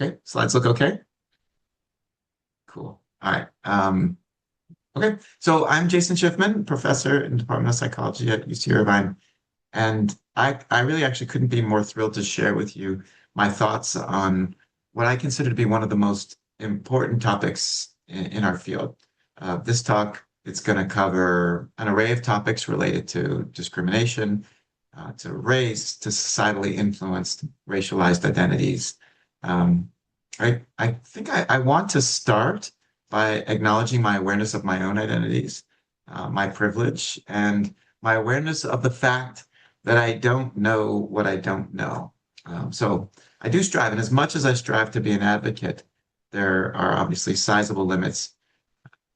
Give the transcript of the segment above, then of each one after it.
Okay, slides look okay? Cool. All right. Okay, so I'm Jason Schiffman, professor in the Department of Psychology at UC Irvine, and I really actually couldn't be more thrilled to share with you my thoughts on what I consider to be one of the most important topics in our field. This talk, it's going to cover an array of topics related to discrimination, to race, to societally influenced racialized identities. Um, I think I want to start by acknowledging my awareness of my own identities, my privilege, and my awareness of the fact that I don't know what I don't know. So I do strive, and as much as I strive to be an advocate, there are obviously sizable limits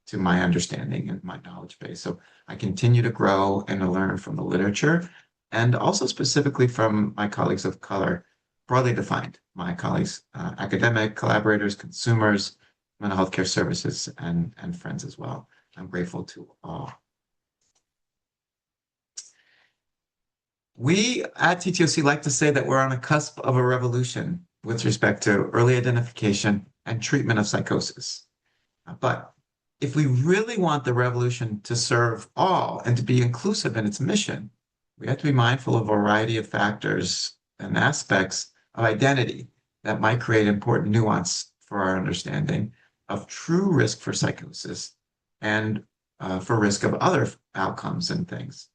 to my understanding and my knowledge base. So I continue to grow and to learn from the literature and also specifically from my colleagues of color, broadly defined, my colleagues, academic collaborators, consumers, mental health care services, and friends as well. I'm grateful to all. We at TTOC like to say that we're on a cusp of a revolution with respect to early identification and treatment of psychosis. But if we really want the revolution to serve all and to be inclusive in its mission, we have to be mindful of a variety of factors and aspects of identity that might create important nuance for our understanding of true risk for psychosis and for risk of other outcomes and things.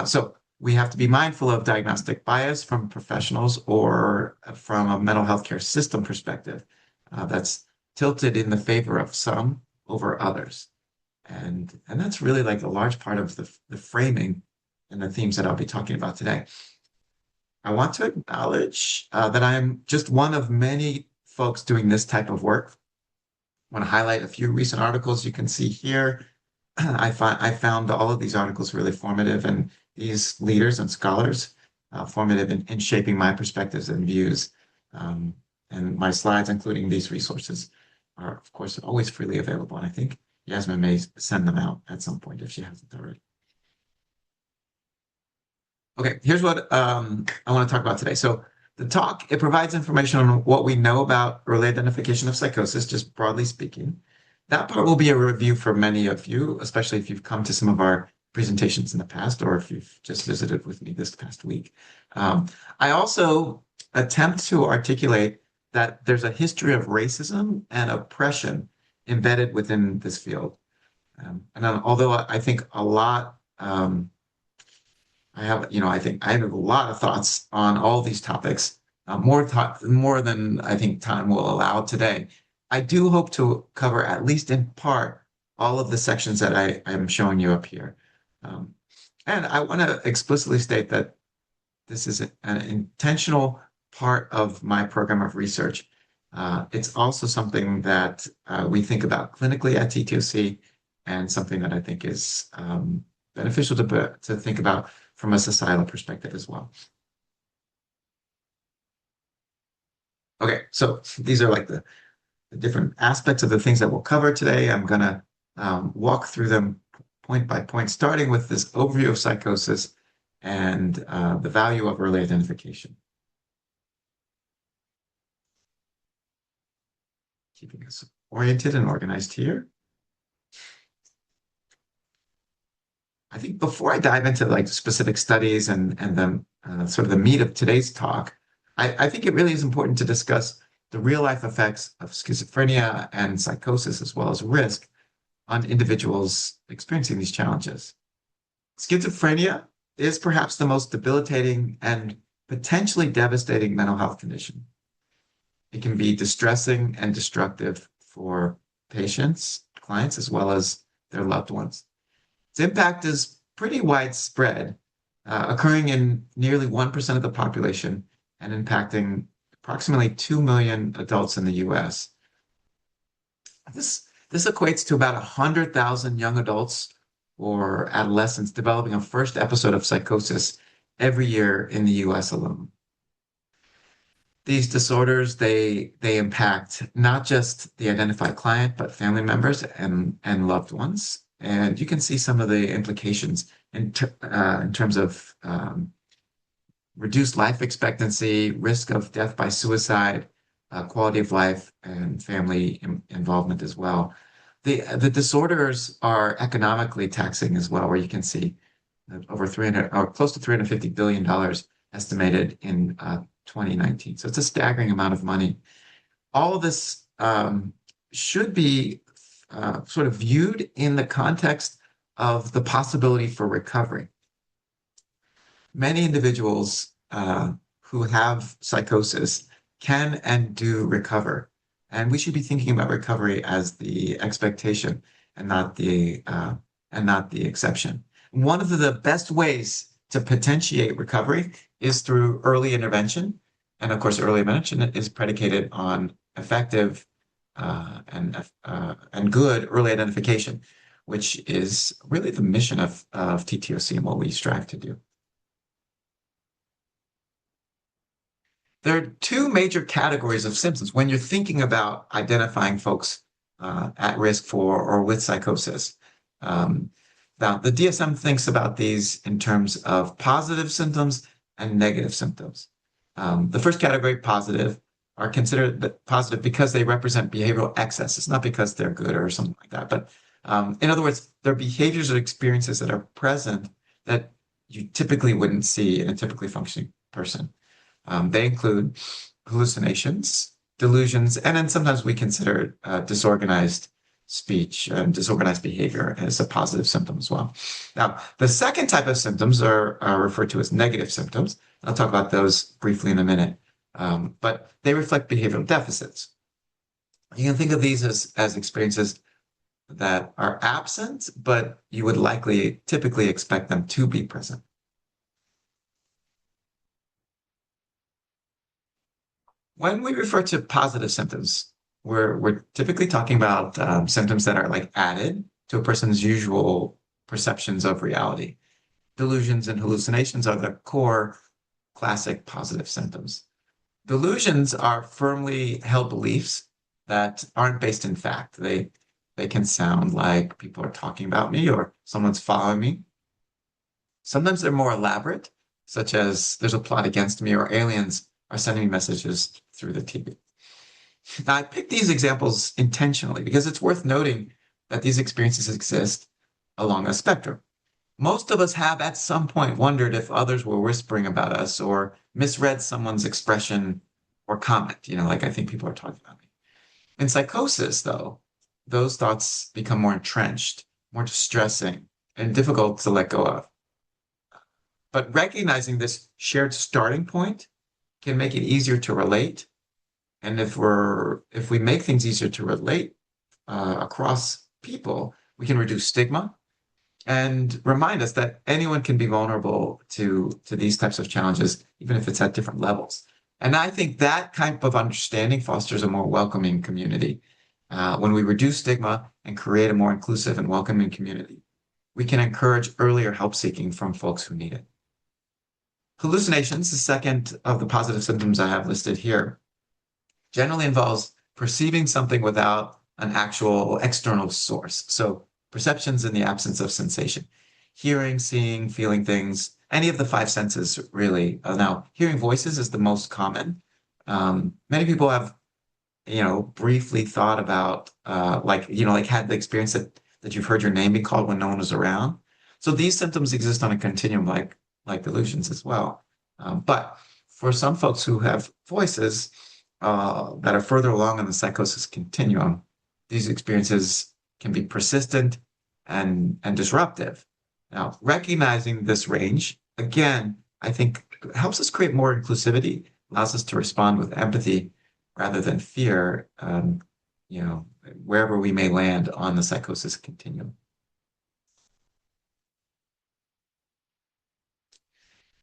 So we have to be mindful of diagnostic bias from professionals or from a mental health care system perspective that's tilted in the favor of some over others. And that's really like a large part of the framing and the themes that I'll be talking about today. I want to acknowledge that I'm just one of many folks doing this type of work. I want to highlight a few recent articles you can see here. I found all of these articles really formative, and these leaders and scholars formative in shaping my perspectives and views. And my slides, including these resources, are, of course, always freely available. And I think Yasmin may send them out at some point if she hasn't already. Okay, here's what I want to talk about today. So the talk, it provides information on what we know about early identification of psychosis, just broadly speaking. That part will be a review for many of you, especially if you've come to some of our presentations in the past or if you've just visited with me this past week. I also attempt to articulate that there's a history of racism and oppression embedded within this field. And although I think a lot, I think I have a lot of thoughts on all these topics, more than I think time will allow today. I do hope to cover, at least in part, all of the sections that I am showing you up here. And I want to explicitly state that this is an intentional part of my program of research. It's also something that we think about clinically at TTOC and something that I think is beneficial to think about from a societal perspective as well. Okay, so these are like the different aspects of the things that we'll cover today. I'm going to walk through them point by point, starting with this overview of psychosis and the value of early identification. Keeping us oriented and organized here. I think before I dive into like specific studies and then sort of the meat of today's talk, I think it really is important to discuss the real life effects of schizophrenia and psychosis, as well as risk on individuals experiencing these challenges. Schizophrenia is perhaps the most debilitating and potentially devastating mental health condition. It can be distressing and destructive for patients, clients, as well as their loved ones. Its impact is pretty widespread, occurring in nearly 1% of the population and impacting approximately 2 million adults in the US. This equates to about 100,000 young adults or adolescents developing a first episode of psychosis every year in the US alone. These disorders, they impact not just the identified client, but family members and loved ones. And you can see some of the implications in terms of reduced life expectancy, risk of death by suicide, quality of life and family involvement as well. The disorders are economically taxing as well, where you can see over 300 or close to $350 billion estimated in 2019. So it's a staggering amount of money. All of this should be sort of viewed in the context of the possibility for recovery. Many individuals who have psychosis can and do recover. And we should be thinking about recovery as the expectation and not the exception. One of the best ways to potentiate recovery is through early intervention. And of course, early intervention is predicated on effective and good early identification, which is really the mission of TTOC and what we strive to do. There are two major categories of symptoms when you're thinking about identifying folks at risk for or with psychosis. Now, the DSM thinks about these in terms of positive symptoms and negative symptoms. The first category, positive, are considered positive because they represent behavioral excess. It's not because they're good or something like that. But in other words, they're behaviors or experiences that are present that you typically wouldn't see in a typically functioning person. They include hallucinations, delusions, and then sometimes we consider disorganized speech and disorganized behavior as a positive symptom as well. Now, the second type of symptoms are referred to as negative symptoms. I'll talk about those briefly in a minute, but they reflect behavioral deficits. You can think of these as experiences that are absent, but you would typically expect them to be present. When we refer to positive symptoms, we're typically talking about symptoms that are like added to a person's usual perceptions of reality. Delusions and hallucinations are the core classic positive symptoms. Delusions are firmly held beliefs that aren't based in fact. They can sound like people are talking about me or someone's following me. Sometimes they're more elaborate, such as there's a plot against me or aliens are sending me messages through the TV. Now, I picked these examples intentionally because it's worth noting that these experiences exist along a spectrum. Most of us have at some point wondered if others were whispering about us or misread someone's expression or comment, like I think people are talking about me. In psychosis, though, those thoughts become more entrenched, more distressing, and difficult to let go of. But recognizing this shared starting point can make it easier to relate. And if we make things easier to relate across people, we can reduce stigma and remind us that anyone can be vulnerable to these types of challenges, even if it's at different levels. And I think that kind of understanding fosters a more welcoming community. When we reduce stigma and create a more inclusive and welcoming community, we can encourage earlier help seeking from folks who need it. Hallucinations, the second of the positive symptoms I have listed here, generally involves perceiving something without an actual external source. So perceptions in the absence of sensation. Hearing, seeing, feeling things, any of the five senses really. Now, hearing voices is the most common. Many people have, briefly thought about, like had the experience that you've heard your name be called when no one was around. So these symptoms exist on a continuum like delusions as well. But for some folks who have voices that are further along in the psychosis continuum, these experiences can be persistent and disruptive. Now, recognizing this range, again, I think helps us create more inclusivity, allows us to respond with empathy rather than fear, wherever we may land on the psychosis continuum.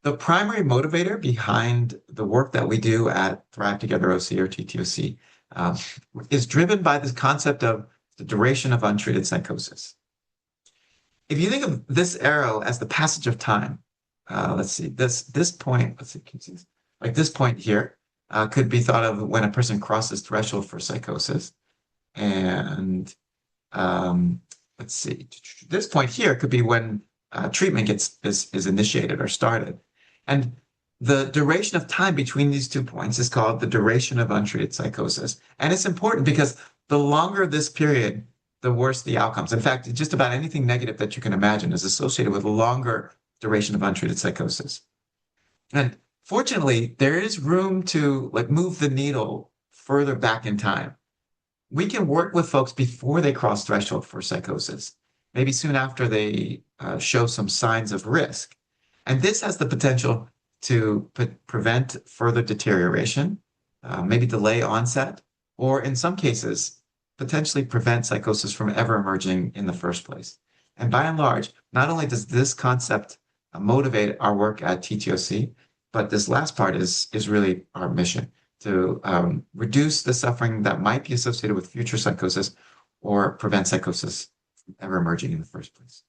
The primary motivator behind the work that we do at Thrive Together OC or TTOC is driven by this concept of the duration of untreated psychosis. If you think of this arrow as the passage of time, let's see, this point, let's see, like this point here could be thought of when a person crosses threshold for psychosis. And let's see, this point here could be when treatment is initiated or started. And The duration of time between these 2 points is called the duration of untreated psychosis. And it's important because the longer this period, the worse the outcomes. In fact, just about anything negative that you can imagine is associated with a longer duration of untreated psychosis. And fortunately, there is room to like move the needle further back in time. We can work with folks before they cross threshold for psychosis, maybe soon after they show some signs of risk. And this has the potential to prevent further deterioration, maybe delay onset, or in some cases, potentially prevent psychosis from ever emerging in the first place. And by and large, not only does this concept motivate our work at TTOC, but this last part is really our mission to reduce the suffering that might be associated with future psychosis or prevent psychosis from ever emerging in the first place.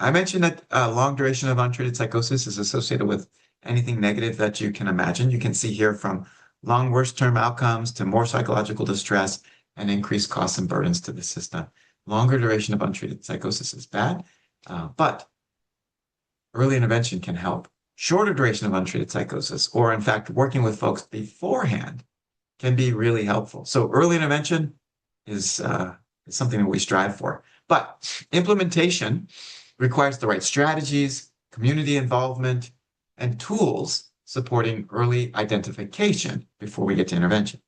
I mentioned that long duration of untreated psychosis is associated with anything negative that you can imagine. You can see here from long worse-term outcomes to more psychological distress and increased costs and burdens to the system. Longer duration of untreated psychosis is bad, but early intervention can help. Shorter duration of untreated psychosis, or in fact, working with folks beforehand, can be really helpful. So early intervention is something that we strive for. But implementation requires the right strategies, community involvement, and tools supporting early identification before we get to intervention.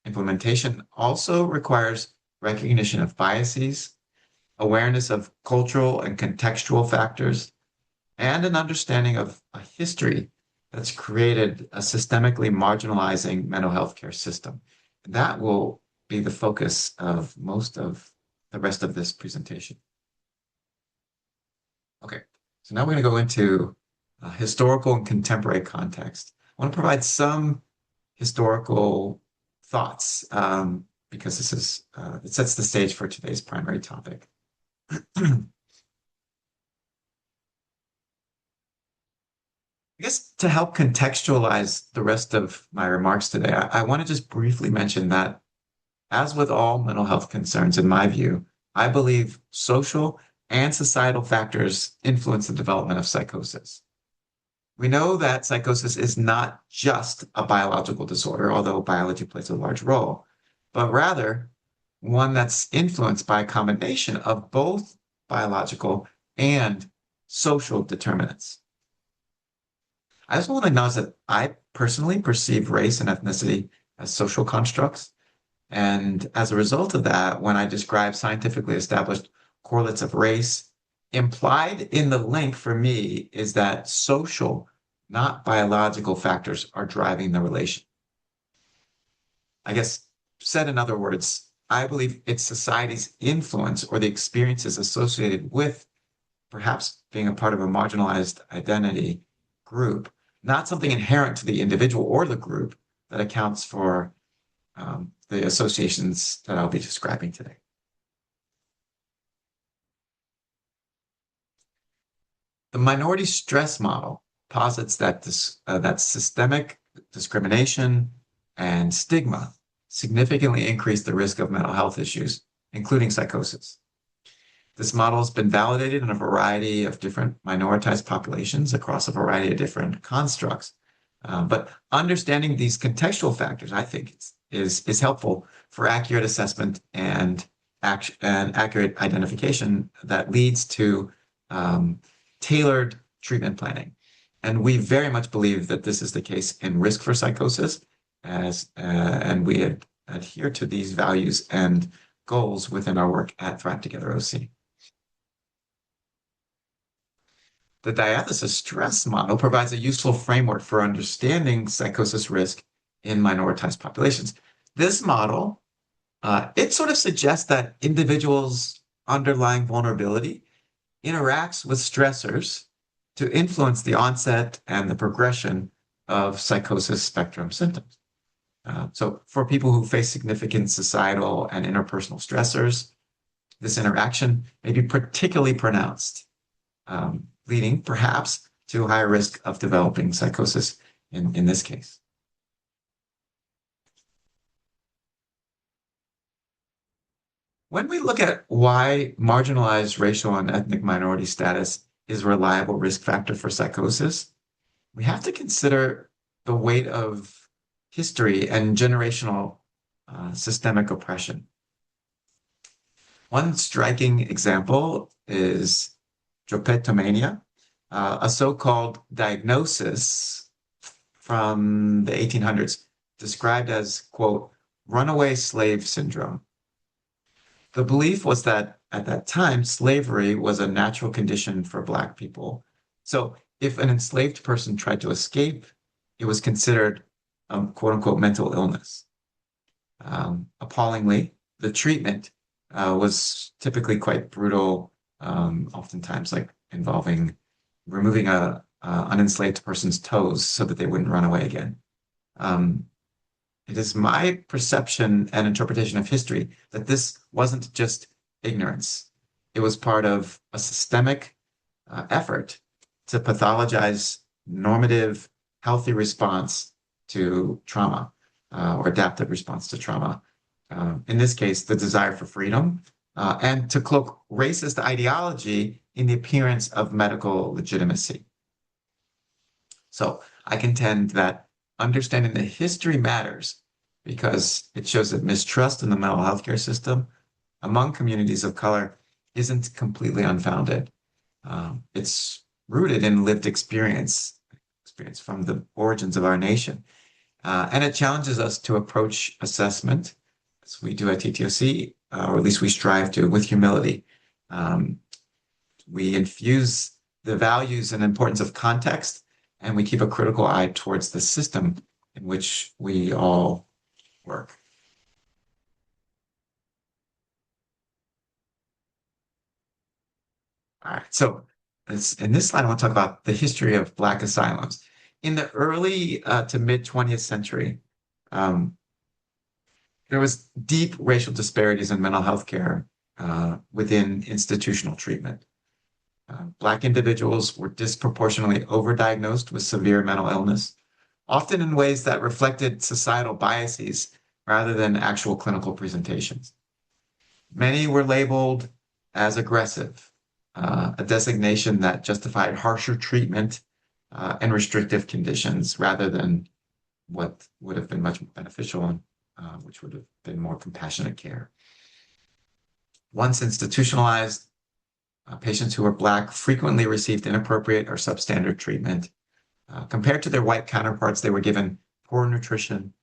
Implementation also requires recognition of biases, awareness of cultural and contextual factors, and an understanding of a history that's created a systemically marginalizing mental health care system. That will be the focus of most of the rest of this presentation. Okay, so now we're going to go into historical and contemporary context. I want to provide some historical thoughts because this is it sets the stage for today's primary topic. I guess to help contextualize the rest of my remarks today, I want to just briefly mention that, as with all mental health concerns, in my view, I believe social and societal factors influence the development of psychosis. We know that psychosis is not just a biological disorder, although biology plays a large role, but rather one that's influenced by a combination of both biological and social determinants. I just want to acknowledge that I personally perceive race and ethnicity as social constructs. And as a result of that, when I describe scientifically established correlates of race, implied in the link for me is that social, not biological factors are driving the relation. I guess, said in other words, I believe it's society's influence or the experiences associated with perhaps being a part of a marginalized identity group, not something inherent to the individual or the group, that accounts for the associations that I'll be describing today. The minority stress model posits that that systemic discrimination and stigma significantly increase the risk of mental health issues, including psychosis. This model has been validated in a variety of different minoritized populations across a variety of different constructs. But understanding these contextual factors, I think, is helpful for accurate assessment and accurate identification that leads to tailored treatment planning. And we very much believe that this is the case in risk for psychosis, and we adhere to these values and goals within our work at Thrive Together OC. The diathesis stress model provides a useful framework for understanding psychosis risk in minoritized populations. This model, it sort of suggests that individuals' underlying vulnerability interacts with stressors to influence the onset and the progression of psychosis spectrum symptoms. So for people who face significant societal and interpersonal stressors, this interaction may be particularly pronounced, leading perhaps to a higher risk of developing psychosis in this case. When we look at why marginalized racial and ethnic minority status is a reliable risk factor for psychosis, we have to consider the weight of history and generational systemic oppression. One striking example is drapetomania, a so-called diagnosis from the 1800s described as, quote, runaway slave syndrome. The belief was that at that time, slavery was a natural condition for Black people. So if an enslaved person tried to escape, it was considered quote unquote mental illness. Appallingly, the treatment was typically quite brutal, oftentimes like involving removing an enslaved person's toes so that they wouldn't run away again. Um, it is my perception and interpretation of history that this wasn't just ignorance. It was part of a systemic effort to pathologize normative, healthy response to trauma or adaptive response to trauma. In this case, the desire for freedom and to cloak racist ideology in the appearance of medical legitimacy. So I contend that understanding the history matters because it shows that mistrust in the mental health care system among communities of color isn't completely unfounded. It's rooted in lived experience from the origins of our nation. And it challenges us to approach assessment, as we do at TTOC, or at least we strive to, with humility. We infuse the values and importance of context, and we keep a critical eye towards the system in which we all work. All right, so in this slide, I want to talk about the history of Black asylums. In the early to mid 20th century, um, there was deep racial disparities in mental health care within institutional treatment. Black individuals were disproportionately overdiagnosed with severe mental illness, often in ways that reflected societal biases rather than actual clinical presentations. Many were labeled as aggressive, a designation that justified harsher treatment and restrictive conditions rather than what would have been much more beneficial and which would have been more compassionate care. Once institutionalized, patients who were Black frequently received inappropriate or substandard treatment. Compared to their white counterparts, they were given poor nutrition,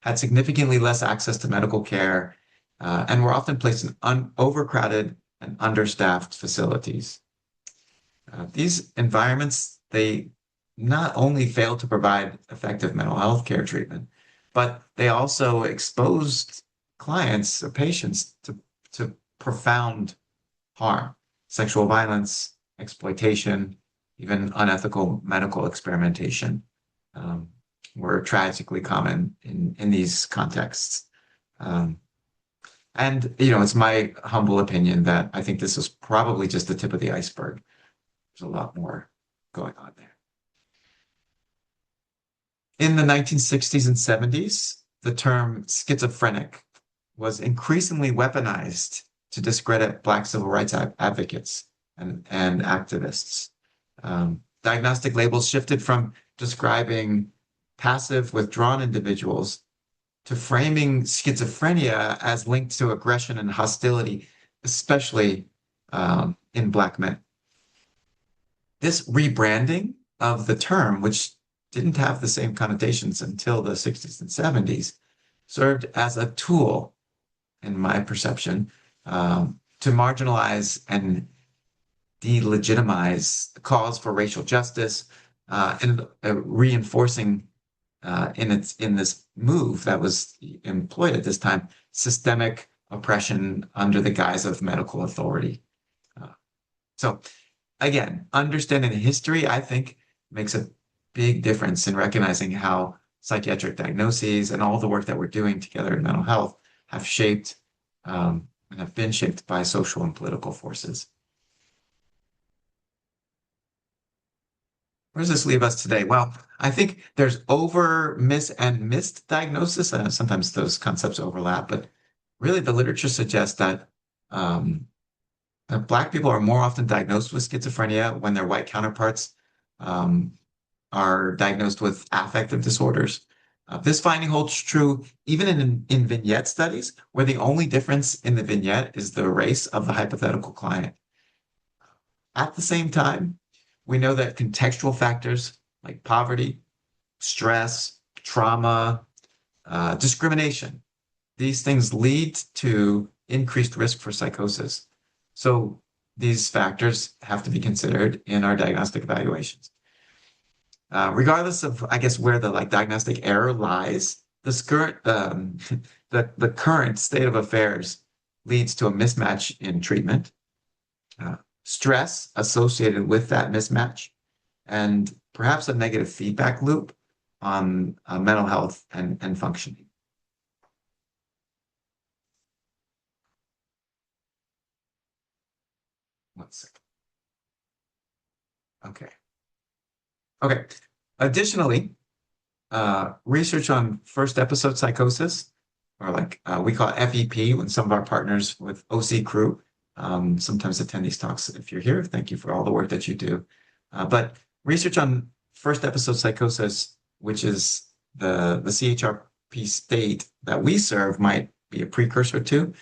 had significantly less access to medical care, and were often placed in overcrowded and understaffed facilities. These environments, they not only failed to provide effective mental health care treatment, but they also exposed clients or patients to profound harm, sexual violence, exploitation, even unethical medical experimentation were tragically common in these contexts. And, you know, it's my humble opinion that I think this is probably just the tip of the iceberg. There's a lot more going on there. In the 1960s and 70s, the term schizophrenic was increasingly weaponized to discredit Black civil rights advocates and activists. Diagnostic labels shifted from describing passive, withdrawn individuals to framing schizophrenia as linked to aggression and hostility, especially in Black men. This rebranding of the term, which didn't have the same connotations until the 60s and 70s, served as a tool, in my perception, to marginalize and delegitimize the cause for racial justice and reinforcing in this move that was employed at this time, systemic oppression under the guise of medical authority. So again, understanding the history, I think, makes a big difference in recognizing how psychiatric diagnoses and all the work that we're doing together in mental health have shaped and have been shaped by social and political forces. Where does this leave us today? Well, I think there's miss and missed diagnosis. Sometimes those concepts overlap, but really the literature suggests that Um, Black people are more often diagnosed with schizophrenia when their white counterparts um, are diagnosed with affective disorders. This finding holds true even in vignette studies, where the only difference in the vignette is the race of the hypothetical client. At the same time, we know that contextual factors like poverty, stress, trauma, discrimination, these things lead to increased risk for psychosis. So these factors have to be considered in our diagnostic evaluations. Regardless of, I guess, where the diagnostic error lies, the current state of affairs leads to a mismatch in treatment, uh, stress associated with that mismatch, and perhaps a negative feedback loop on mental health and functioning. One second. Okay. Okay. Additionally, research on first episode psychosis, or we call it FEP when some of our partners with OC crew sometimes attend these talks. If you're here, thank you for all the work that you do. But research on first episode psychosis, which is the CHRP state that we serve, might be a precursor to,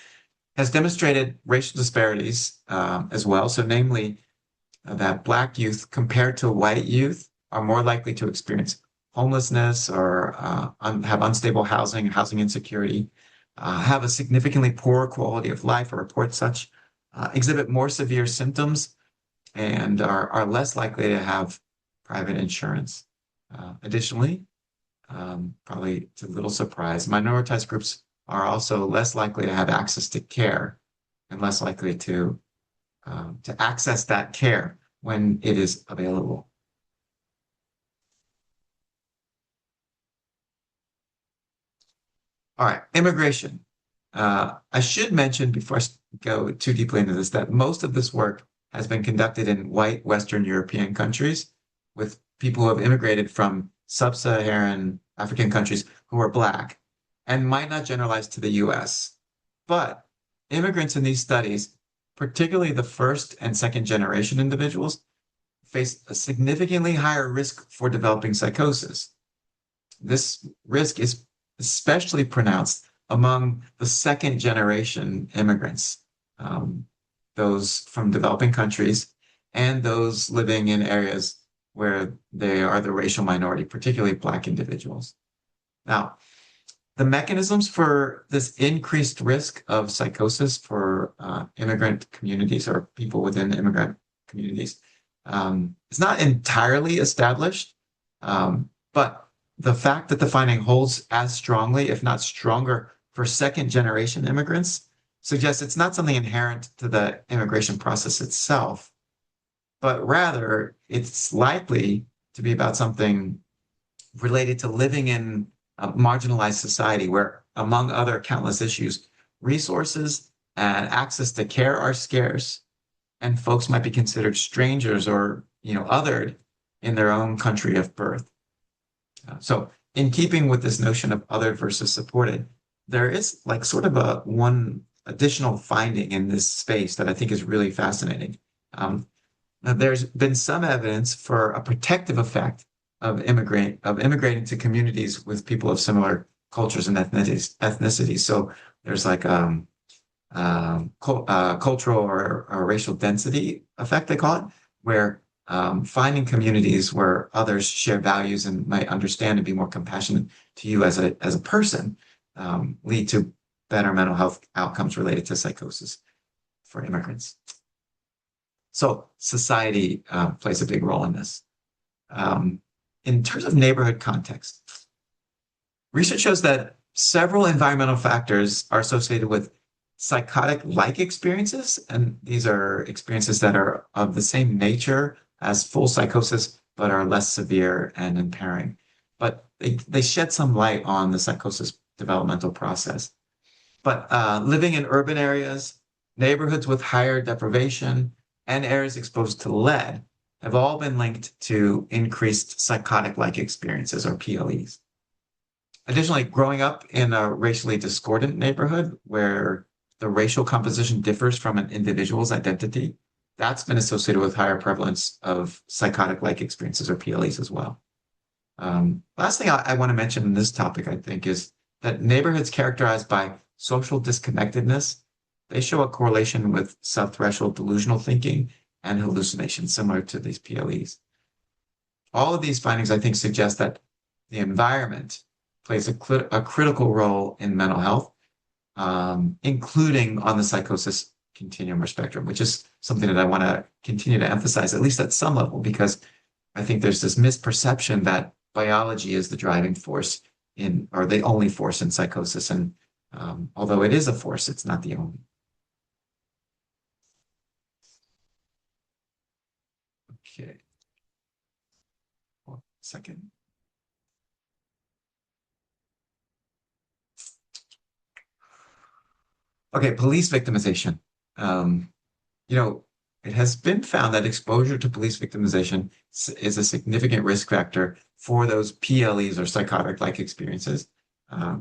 has demonstrated racial disparities as well. So namely, that Black youth compared to white youth are more likely to experience homelessness or have unstable housing insecurity, have a significantly poorer quality of life or report such, exhibit more severe symptoms, and are less likely to have private insurance. Additionally, probably to little surprise, minoritized groups are also less likely to have access to care and less likely to access that care when it is available. All right, immigration. I should mention before I go too deeply into this that most of this work has been conducted in white Western European countries with people who have immigrated from sub-Saharan African countries who are Black and might not generalize to the US. But immigrants in these studies, particularly the first and second generation individuals, face a significantly higher risk for developing psychosis. This risk is especially pronounced among the second generation immigrants, um, those from developing countries and those living in areas where they are the racial minority, particularly Black individuals. Now, the mechanisms for this increased risk of psychosis for immigrant communities or people within immigrant communities is not entirely established, but the fact that the finding holds as strongly, if not stronger, for second generation immigrants suggests it's not something inherent to the immigration process itself, but rather it's likely to be about something related to living in a marginalized society where, among other countless issues, resources and access to care are scarce, and folks might be considered strangers or, othered in their own country of birth. So in keeping with this notion of othered versus supported, there is sort of a one additional finding in this space that I think is really fascinating. Now, there's been some evidence for a protective effect of immigrating to communities with people of similar cultures and ethnicities. So there's cultural or racial density effect, they call it, where finding communities where others share values and might understand and be more compassionate to you as a person lead to better mental health outcomes related to psychosis for immigrants. So society plays a big role in this. In terms of neighborhood context, research shows that several environmental factors are associated with psychotic-like experiences, and these are experiences that are of the same nature as full psychosis, but are less severe and impairing. But they shed some light on the psychosis developmental process. But living in urban areas, neighborhoods with higher deprivation, and areas exposed to lead have all been linked to increased psychotic-like experiences, or PLEs. Additionally, growing up in a racially discordant neighborhood where the racial composition differs from an individual's identity, that's been associated with higher prevalence of psychotic-like experiences or PLEs as well. Last thing I want to mention in this topic, I think, is that neighborhoods characterized by social disconnectedness, they show a correlation with sub-threshold delusional thinking and hallucinations similar to these PLEs. All of these findings, I think, suggest that the environment plays a critical role in mental health, including on the psychosis continuum or spectrum, which is something that I want to continue to emphasize, at least at some level, because I think there's this misperception that biology is the driving force in, or the only force in psychosis. And although it is a force, it's not the only. Okay. 1 second. Okay, police victimization. Um, you know, it has been found that exposure to police victimization is a significant risk factor for those PLEs or psychotic-like experiences.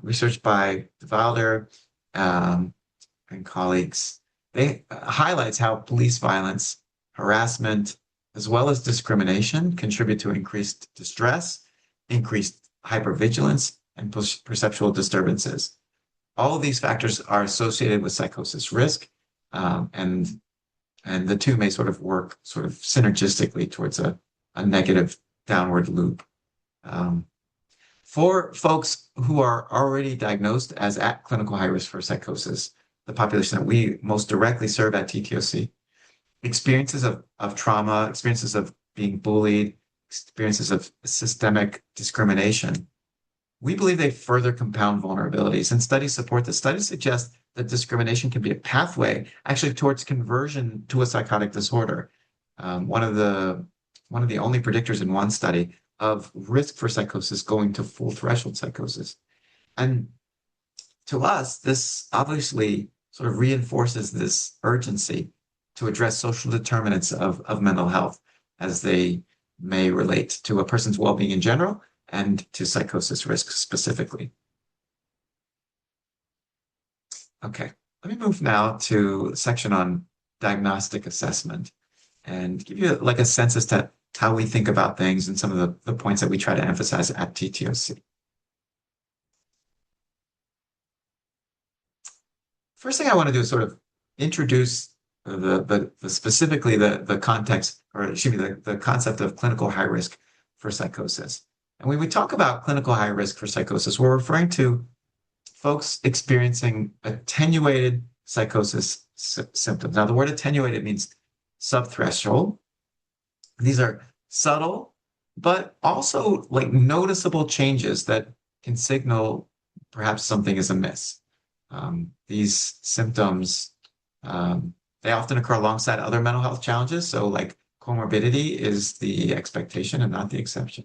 Research by Wilder and colleagues, they highlights how police violence, harassment, as well as discrimination contribute to increased distress, increased hypervigilance, and perceptual disturbances. All of these factors are associated with psychosis risk, and the two may sort of work sort of synergistically towards a negative downward loop. For folks who are already diagnosed as at clinical high risk for psychosis, the population that we most directly serve at TTOC, experiences of trauma, experiences of being bullied, experiences of systemic discrimination, we believe they further compound vulnerabilities, and studies support this. Studies suggest that discrimination can be a pathway actually towards conversion to a psychotic disorder. One of the only predictors in one study of risk for psychosis going to full threshold psychosis. And to us, this obviously sort of reinforces this urgency to address social determinants of mental health as they may relate to a person's well-being in general and to psychosis risk specifically. Okay, let me move now to a section on diagnostic assessment and give you like a sense as to how we think about things and some of the points that we try to emphasize at TTOC. First thing I want to do is sort of introduce specifically the context, or excuse me, the concept of clinical high risk for psychosis. And when we talk about clinical high risk for psychosis, we're referring to folks experiencing attenuated psychosis symptoms. Now, the word attenuated means subthreshold. These are subtle, but also like noticeable changes that can signal perhaps something is amiss. These symptoms, they often occur alongside other mental health challenges. So like comorbidity is the expectation and not the exception.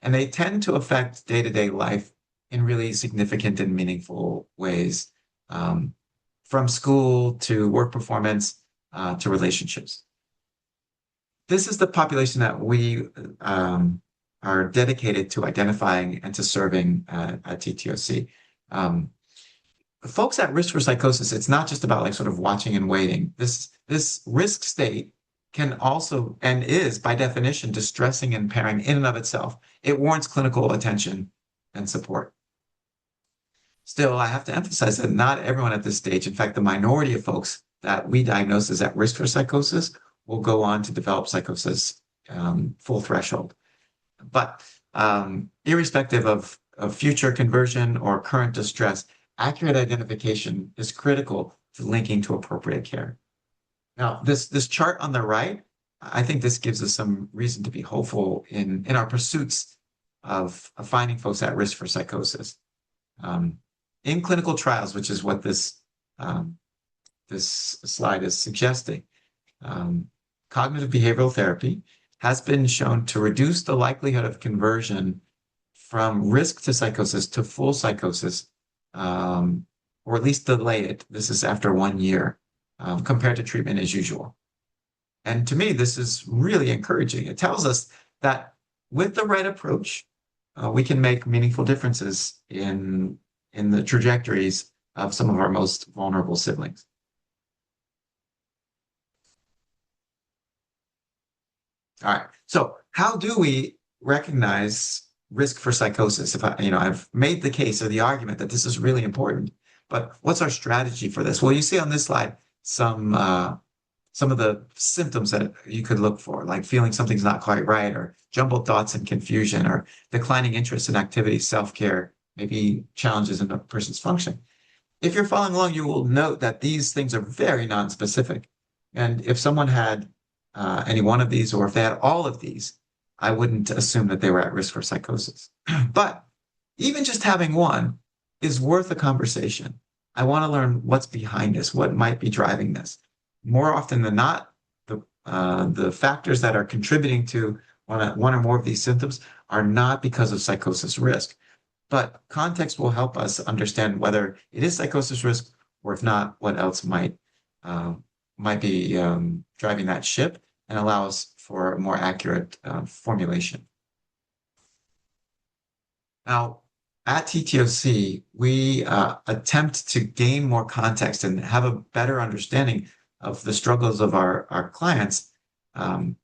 And they tend to affect day-to-day life in really significant and meaningful ways, from school to work performance to relationships. This is the population that we are dedicated to identifying and to serving at TTOC. Folks at risk for psychosis, it's not just about like sort of watching and waiting. This risk state can also, and is by definition, distressing and impairing in and of itself. It warrants clinical attention and support. Still, I have to emphasize that not everyone at this stage, in fact, the minority of folks that we diagnose as at risk for psychosis will go on to develop psychosis full threshold. But irrespective of future conversion or current distress, accurate identification is critical to linking to appropriate care. Now, this chart on the right, I think this gives us some reason to be hopeful in our pursuits of finding folks at risk for psychosis. In clinical trials, which is what this slide is suggesting, cognitive behavioral therapy has been shown to reduce the likelihood of conversion from risk to psychosis to full psychosis, or at least delay it. This is after 1 year. Compared to treatment as usual. And to me, this is really encouraging. It tells us that with the right approach, we can make meaningful differences in the trajectories of some of our most vulnerable siblings. All right. So how do we recognize risk for psychosis? If I've made the case or the argument that this is really important, but what's our strategy for this? Well, you see on this slide some of the symptoms that you could look for, like feeling something's not quite right, or jumbled thoughts and confusion, or declining interest in activities, self-care, maybe challenges in a person's function. If you're following along, you will note that these things are very non-specific. And if someone had any one of these, or if they had all of these, I wouldn't assume that they were at risk for psychosis. But even just having one is worth a conversation. I want to learn what's behind this, what might be driving this. More often than not, the factors that are contributing to one or more of these symptoms are not because of psychosis risk. But context will help us understand whether it is psychosis risk, or if not, what else uh, might be driving that ship, and allow us for a more accurate formulation. Now, at TTOC, we attempt to gain more context and have a better understanding of the struggles of our clients um,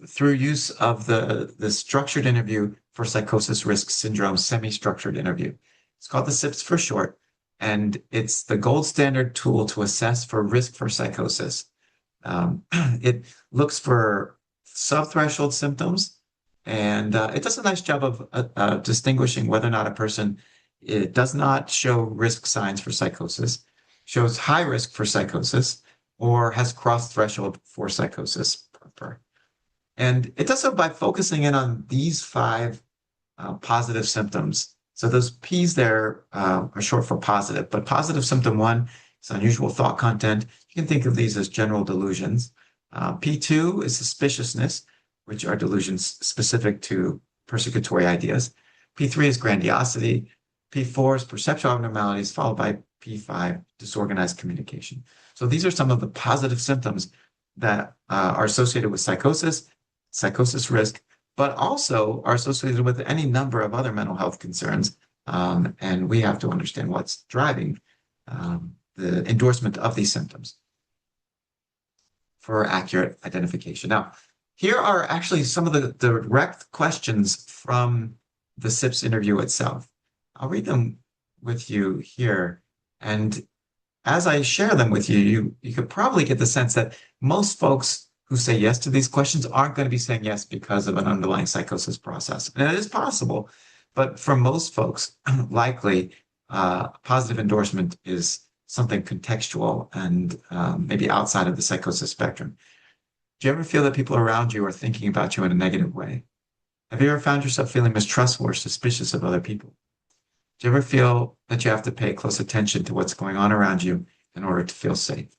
through use of the structured interview for psychosis risk syndrome, semi-structured interview. It's called the SIPS for short, and it's the gold standard tool to assess for risk for psychosis. It looks for subthreshold symptoms, and it does a nice job of distinguishing whether or not a person it does not show risk signs for psychosis, shows high risk for psychosis, or has crossed threshold for psychosis. And it does so by focusing in on these five positive symptoms. So those P's there are short for positive, but positive symptom one is unusual thought content. You can think of these as general delusions. P2 is suspiciousness, which are delusions specific to persecutory ideas. P3 is grandiosity. P4 is perceptual abnormalities, followed by P5, disorganized communication. So these are some of the positive symptoms that are associated with psychosis, psychosis risk, but also are associated with any number of other mental health concerns. And we have to understand what's driving the endorsement of these symptoms for accurate identification. Now, here are actually some of the direct questions from the SIPS interview itself. I'll read them with you here. And as I share them with you, you could probably get the sense that most folks who say yes to these questions aren't going to be saying yes because of an underlying psychosis process. And it is possible, but for most folks, likely positive endorsement is something contextual and maybe outside of the psychosis spectrum. Do you ever feel that people around you are thinking about you in a negative way? Have you ever found yourself feeling mistrustful or suspicious of other people? Do you ever feel that you have to pay close attention to what's going on around you in order to feel safe?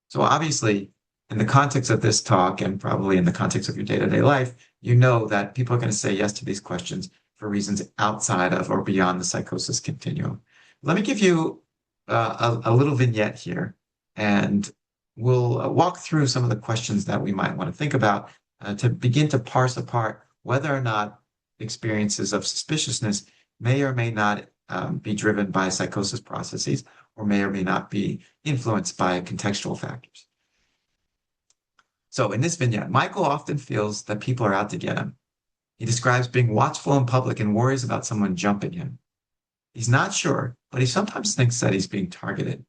So obviously, in the context of this talk, and probably in the context of your day-to-day life, you know that people are going to say yes to these questions for reasons outside of or beyond the psychosis continuum. Let me give you a little vignette here, and we'll walk through some of the questions that we might want to think about to begin to parse apart whether or not experiences of suspiciousness may or may not be driven by psychosis processes, or may or may not be influenced by contextual factors. So in this vignette, Michael often feels that people are out to get him. He describes being watchful in public and worries about someone jumping him. He's not sure, but he sometimes thinks that he's being targeted.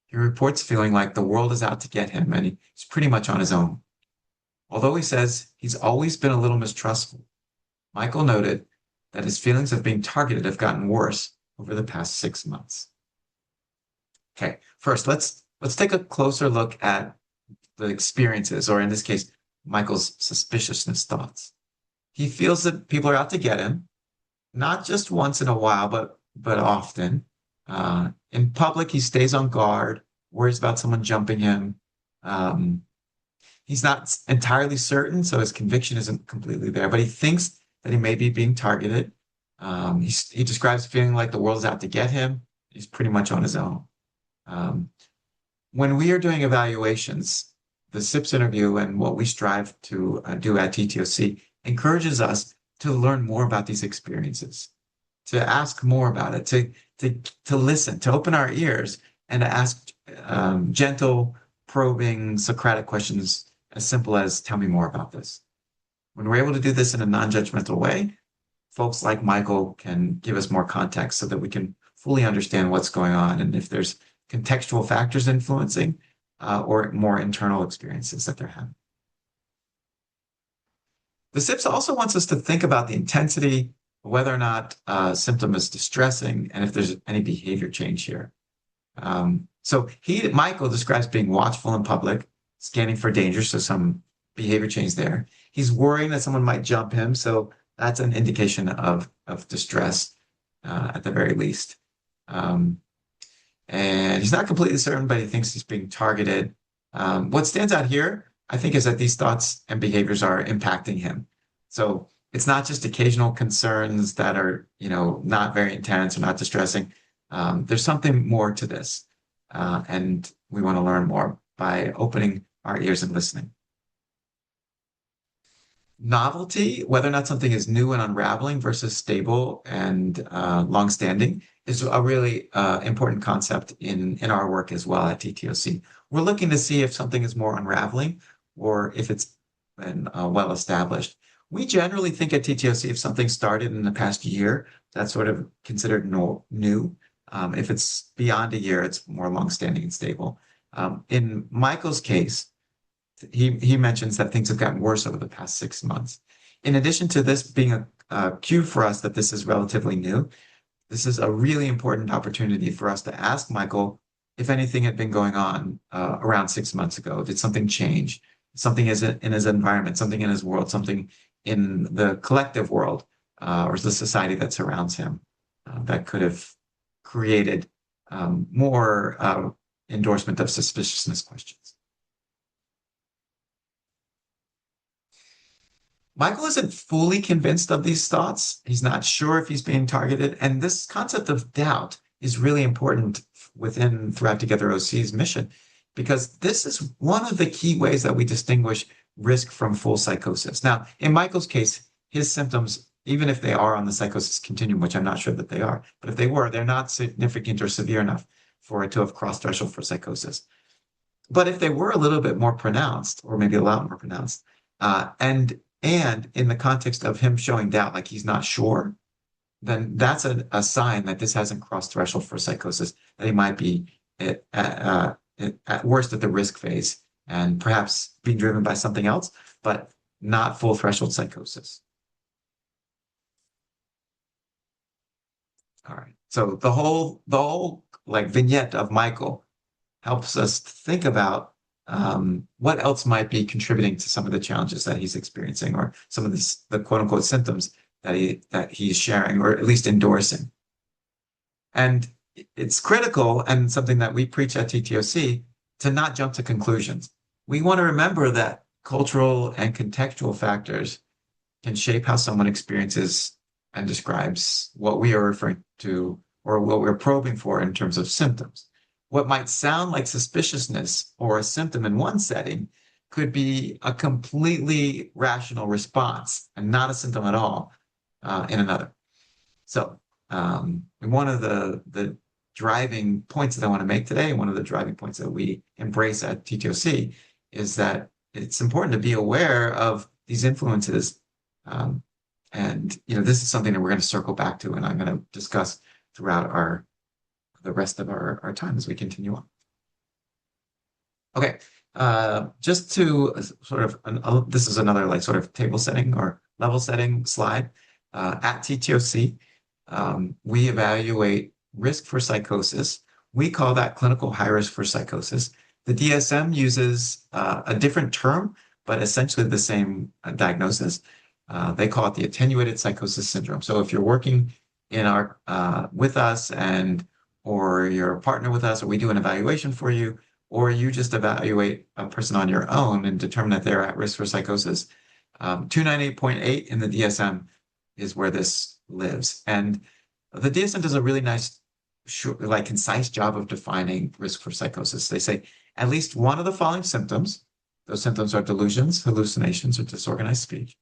He reports feeling like the world is out to get him, and he's pretty much on his own. Although he says he's always been a little mistrustful, Michael noted that his feelings of being targeted have gotten worse over the past 6 months. Okay, first, let's take a closer look at the experiences, or in this case, Michael's suspiciousness thoughts. He feels that people are out to get him, not just once in a while, but often. In public, he stays on guard, worries about someone jumping him. He's not entirely certain, so his conviction isn't completely there, but he thinks that he may be being targeted. He describes feeling like the world is out to get him. He's pretty much on his own. When we are doing evaluations, the SIPS interview and what we strive to do at TTOC encourages us to learn more about these experiences, to ask more about it, to listen, to open our ears, and to ask gentle, probing, Socratic questions as simple as tell me more about this. When we're able to do this in a non-judgmental way, folks like Michael can give us more context so that we can fully understand what's going on and if there's contextual factors influencing or more internal experiences that they're having. The SIPS also wants us to think about the intensity, whether or not a symptom is distressing, and if there's any behavior change here. So Michael describes being watchful in public, scanning for danger, so some behavior change there. He's worrying that someone might jump him, so that's an indication of distress at the very least. And he's not completely certain, but he thinks he's being targeted. What stands out here, I think, is that these thoughts and behaviors are impacting him. So it's not just occasional concerns that are, not very intense or not distressing. There's something more to this. And we want to learn more by opening our ears and listening. Novelty, whether or not something is new and unraveling versus stable and longstanding, is a really important concept in our work as well at TTOC. We're looking to see if something is more unraveling or if it's been well established. We generally think at TTOC if something started in the past year, that's sort of considered new. If it's beyond a year, it's more longstanding and stable. In Michael's case, he mentions that things have gotten worse over the past 6 months. In addition to this being a cue for us that this is relatively new, this is a really important opportunity for us to ask Michael if anything had been going on around 6 months ago. Did something change? Something in his environment, something in his world, something in the collective world or the society that surrounds him that could have created more endorsement of suspiciousness questions. Michael isn't fully convinced of these thoughts. He's not sure if he's being targeted. And this concept of doubt is really important within Thrive Together OC's mission, because this is one of the key ways that we distinguish risk from full psychosis. Now, in Michael's case, his symptoms, even if they are on the psychosis continuum, which I'm not sure that they are, but if they were, they're not significant or severe enough for it to have crossed threshold for psychosis. But if they were a little bit more pronounced, or maybe a lot more pronounced, and in the context of him showing doubt, like he's not sure, then that's a sign that this hasn't crossed threshold for psychosis, that he might be at worst at the risk phase and perhaps being driven by something else, but not full threshold psychosis. All right. So the whole like vignette of Michael helps us think about what else might be contributing to some of the challenges that he's experiencing, or some of the quote unquote symptoms that he's sharing, or at least endorsing. And it's critical, and something that we preach at TTOC, to not jump to conclusions. We want to remember that cultural and contextual factors can shape how someone experiences and describes what we are referring to, or what we're probing for in terms of symptoms. What might sound like suspiciousness or a symptom in one setting could be a completely rational response and not a symptom at all in another. So one of the driving points that I want to make today, one of the driving points that we embrace at TTOC, is that it's important to be aware of these influences. And this is something that we're going to circle back to, and I'm going to discuss throughout the rest of our time as we continue on. Okay, just to sort of, this is another like sort of table setting or level setting slide. At TTOC, we evaluate risk for psychosis. We call that clinical high risk for psychosis. The DSM uses a different term, but essentially the same diagnosis. They call it the attenuated psychosis syndrome. So if you're working in with us or you're a partner with us, or we do an evaluation for you, or you just evaluate a person on your own and determine that they're at risk for psychosis, 298.8 in the DSM is where this lives. And the DSM does a really nice, concise job of defining risk for psychosis. They say at least one of the following symptoms, those symptoms are delusions, hallucinations, or disorganized speech,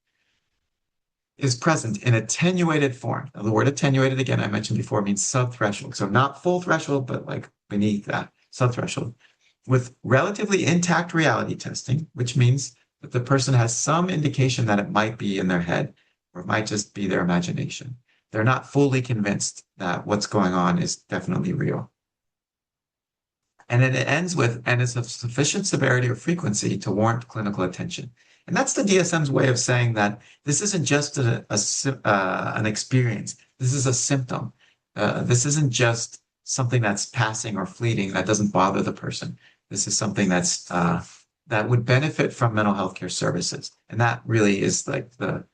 is present in attenuated form. Now, the word attenuated, again, I mentioned before, means subthreshold. So not full threshold, but like beneath that, subthreshold, with relatively intact reality testing, which means but the person has some indication that it might be in their head or it might just be their imagination. They're not fully convinced that what's going on is definitely real. And then it ends with, and is of sufficient severity or frequency to warrant clinical attention. And that's the DSM's way of saying that this isn't just an experience. This is a symptom. This isn't just something that's passing or fleeting that doesn't bother the person. This is something that would benefit from mental health care services. And that really is like the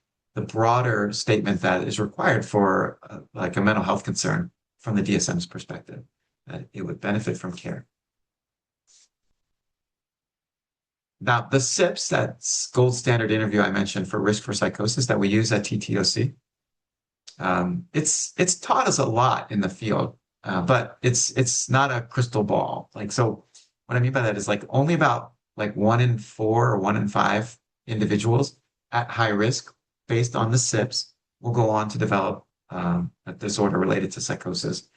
broader statement that is required for like a mental health concern from the DSM's perspective, that it would benefit from care. Now, the SIPS, that's gold standard interview I mentioned for risk for psychosis that we use at TTOC, it's taught us a lot in the field, but it's not a crystal ball. Like, so what I mean by that is like only about like 1 in 4 or 1 in 5 individuals at high risk based on the SIPS will go on to develop a disorder related to psychosis.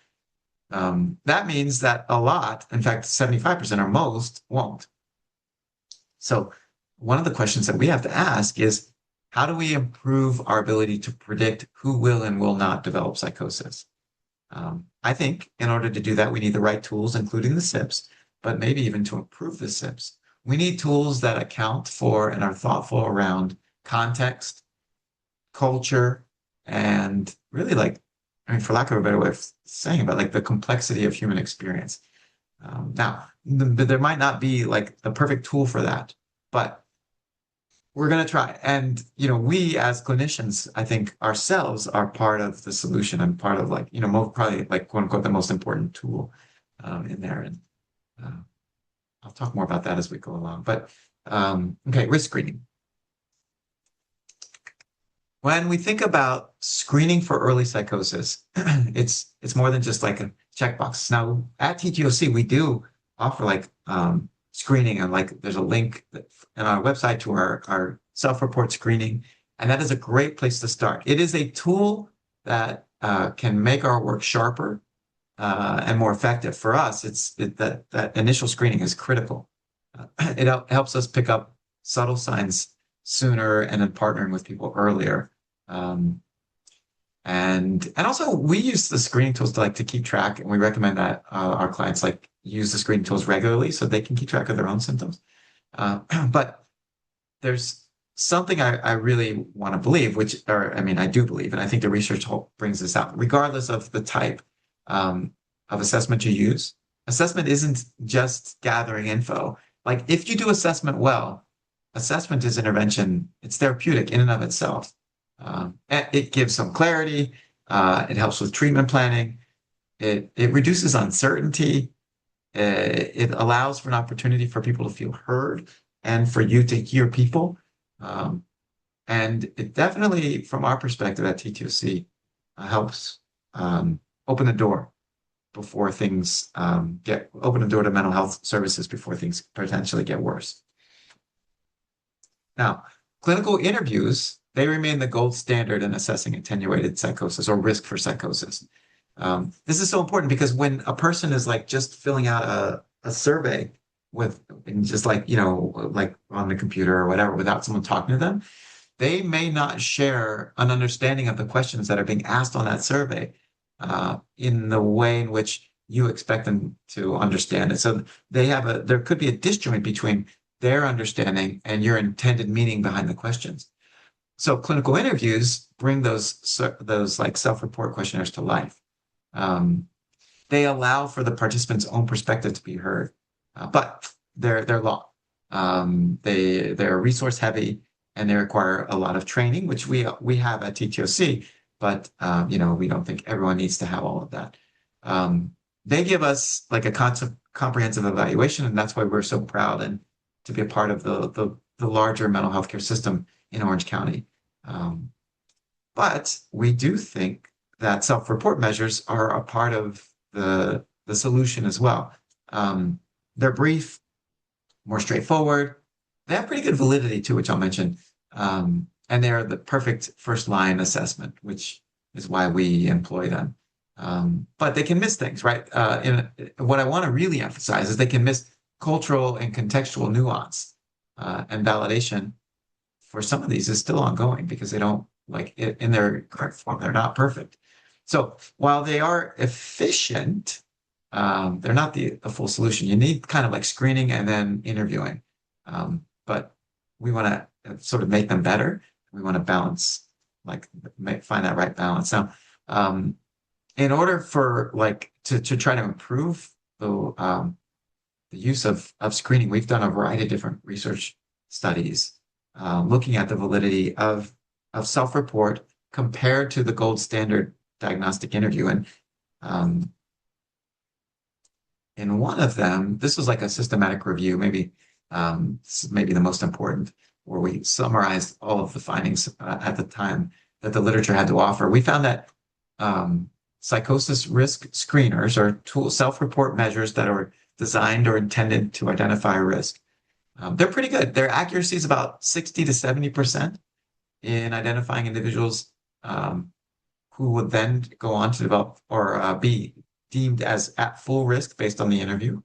That means that a lot, in fact, 75% or most, won't. So one of the questions that we have to ask is, how do we improve our ability to predict who will and will not develop psychosis? I think in order to do that, we need the right tools, including the SIPS, but maybe even to improve the SIPS. We need tools that account for and are thoughtful around context, culture, and really like, I mean, for lack of a better way of saying about like the complexity of human experience. Now, there might not be like the perfect tool for that, but we're going to try. And, you know, we as clinicians, I think ourselves are part of the solution and part of like, you know, probably like quote unquote, the most important tool in there. And I'll talk more about that as we go along. But okay, risk screening. When we think about screening for early psychosis, it's more than just like a checkbox. Now, at TTOC, we do offer like screening, and like there's a link on our website to our self-report screening, and that is a great place to start. It is a tool that can make our work sharper and more effective. For us, that initial screening is critical. It helps us pick up subtle signs sooner and then partnering with people earlier. And also we use the screening tools to keep track, and we recommend that our clients like use the screening tools regularly so they can keep track of their own symptoms. But there's something I really want to believe, I do believe, and I think the research brings this out, regardless of the type of assessment you use. Assessment isn't just gathering info. Like if you do assessment well, assessment is intervention. It's therapeutic in and of itself. It gives some clarity. It helps with treatment planning. It reduces uncertainty. It allows for an opportunity for people to feel heard and for you to hear people. And it definitely, from our perspective at TTOC, helps open the door before things open the door to mental health services before things potentially get worse. Now, clinical interviews, they remain the gold standard in assessing attenuated psychosis or risk for psychosis. This is so important because when a person is like just filling out a survey just like, you know, like on the computer or whatever, without someone talking to them, they may not share an understanding of the questions that are being asked on that survey in the way in which you expect them to understand it. So there could be a disjoint between their understanding and your intended meaning behind the questions. So clinical interviews bring those like self-report questionnaires to life. They allow for the participant's own perspective to be heard, but they're long. They're resource heavy and they require a lot of training, which we have at TTOC, but you know, we don't think everyone needs to have all of that. They give us like a comprehensive evaluation, and that's why we're so proud and to be a part of the larger mental health care system in Orange County. But we do think that self-report measures are a part of the solution as well. They're brief, more straightforward. They have pretty good validity too, which I'll mention. And they're the perfect first line assessment, which is why we employ them. But they can miss things, right? What I want to really emphasize is they can miss cultural and contextual nuance and validation for some of these is still ongoing because they don't like it in their correct form. They're not perfect. So while they are efficient, they're not the full solution. You need kind of like screening and then interviewing. But we want to sort of make them better. We want to balance, like find that right balance. Now, in order for like to try to improve the use of screening, we've done a variety of different research studies looking at the validity of self-report compared to the gold standard diagnostic interview. And in one of them, this was like a systematic review, maybe maybe the most important, where we summarized all of the findings at the time that the literature had to offer. We found that psychosis-risk screeners are self-report measures that are designed or intended to identify risk. They're pretty good. Their accuracy is about 60 to 70% in identifying individuals who would then go on to develop or be deemed as at full risk based on the interview.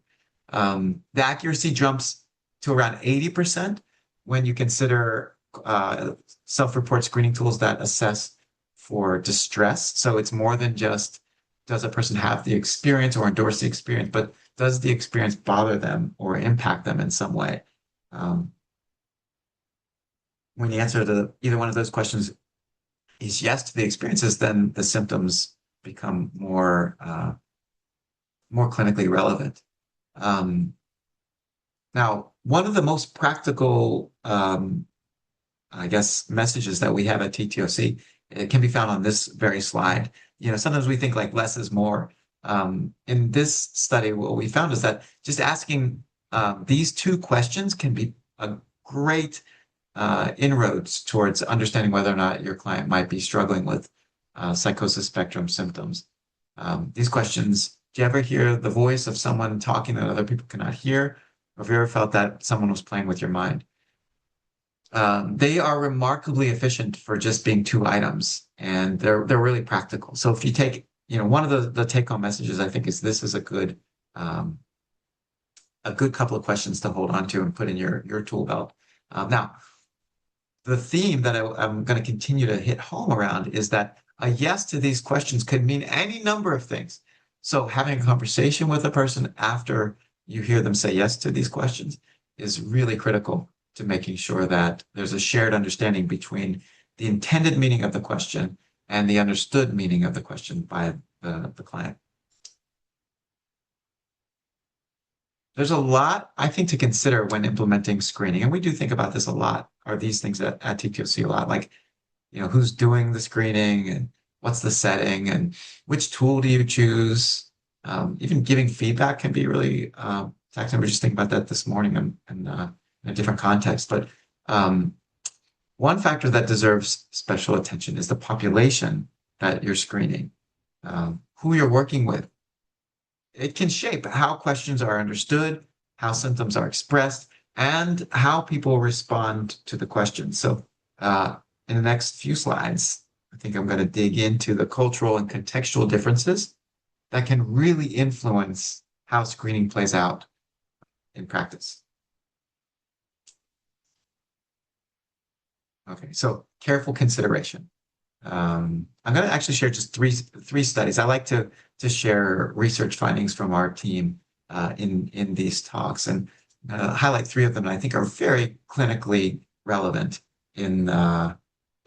The accuracy jumps to around 80% when you consider self-report screening tools that assess for distress. So it's more than just does a person have the experience or endorse the experience, but does the experience bother them or impact them in some way? When the answer to either one of those questions is yes to the experiences, then the symptoms become more clinically relevant. Now, one of the most practical, I guess, messages that we have at TTOC, it can be found on this very slide. Sometimes we think like less is more. In this study, what we found is that just asking these two questions can be a great inroads towards understanding whether or not your client might be struggling with psychosis spectrum symptoms. These questions: do you ever hear the voice of someone talking that other people cannot hear? Or have you ever felt that someone was playing with your mind? They are remarkably efficient for just being two items, and they're really practical. So if you take, one of the take-home messages, I think, is this is a good couple of questions to hold on to and put in your tool belt. Now, the theme that I'm going to continue to hit home around is that a yes to these questions could mean any number of things. So having a conversation with a person after you hear them say yes to these questions is really critical to making sure that there's a shared understanding between the intended meaning of the question and the understood meaning of the question by the client. There's a lot, I think, to consider when implementing screening, and we do think about this a lot, or these things at TTOC a lot, like, who's doing the screening and what's the setting and which tool do you choose? Even giving feedback can be really taxing. We were just thinking about that this morning in a different context. But one factor that deserves special attention is the population that you're screening, who you're working with. It can shape how questions are understood, how symptoms are expressed, and how people respond to the questions. So in the next few slides, I think I'm going to dig into the cultural and contextual differences that can really influence how screening plays out in practice. Okay, so careful consideration. I'm going to actually share just three studies. I like to share research findings from our team in these talks, and highlight three of them that I think are very clinically relevant in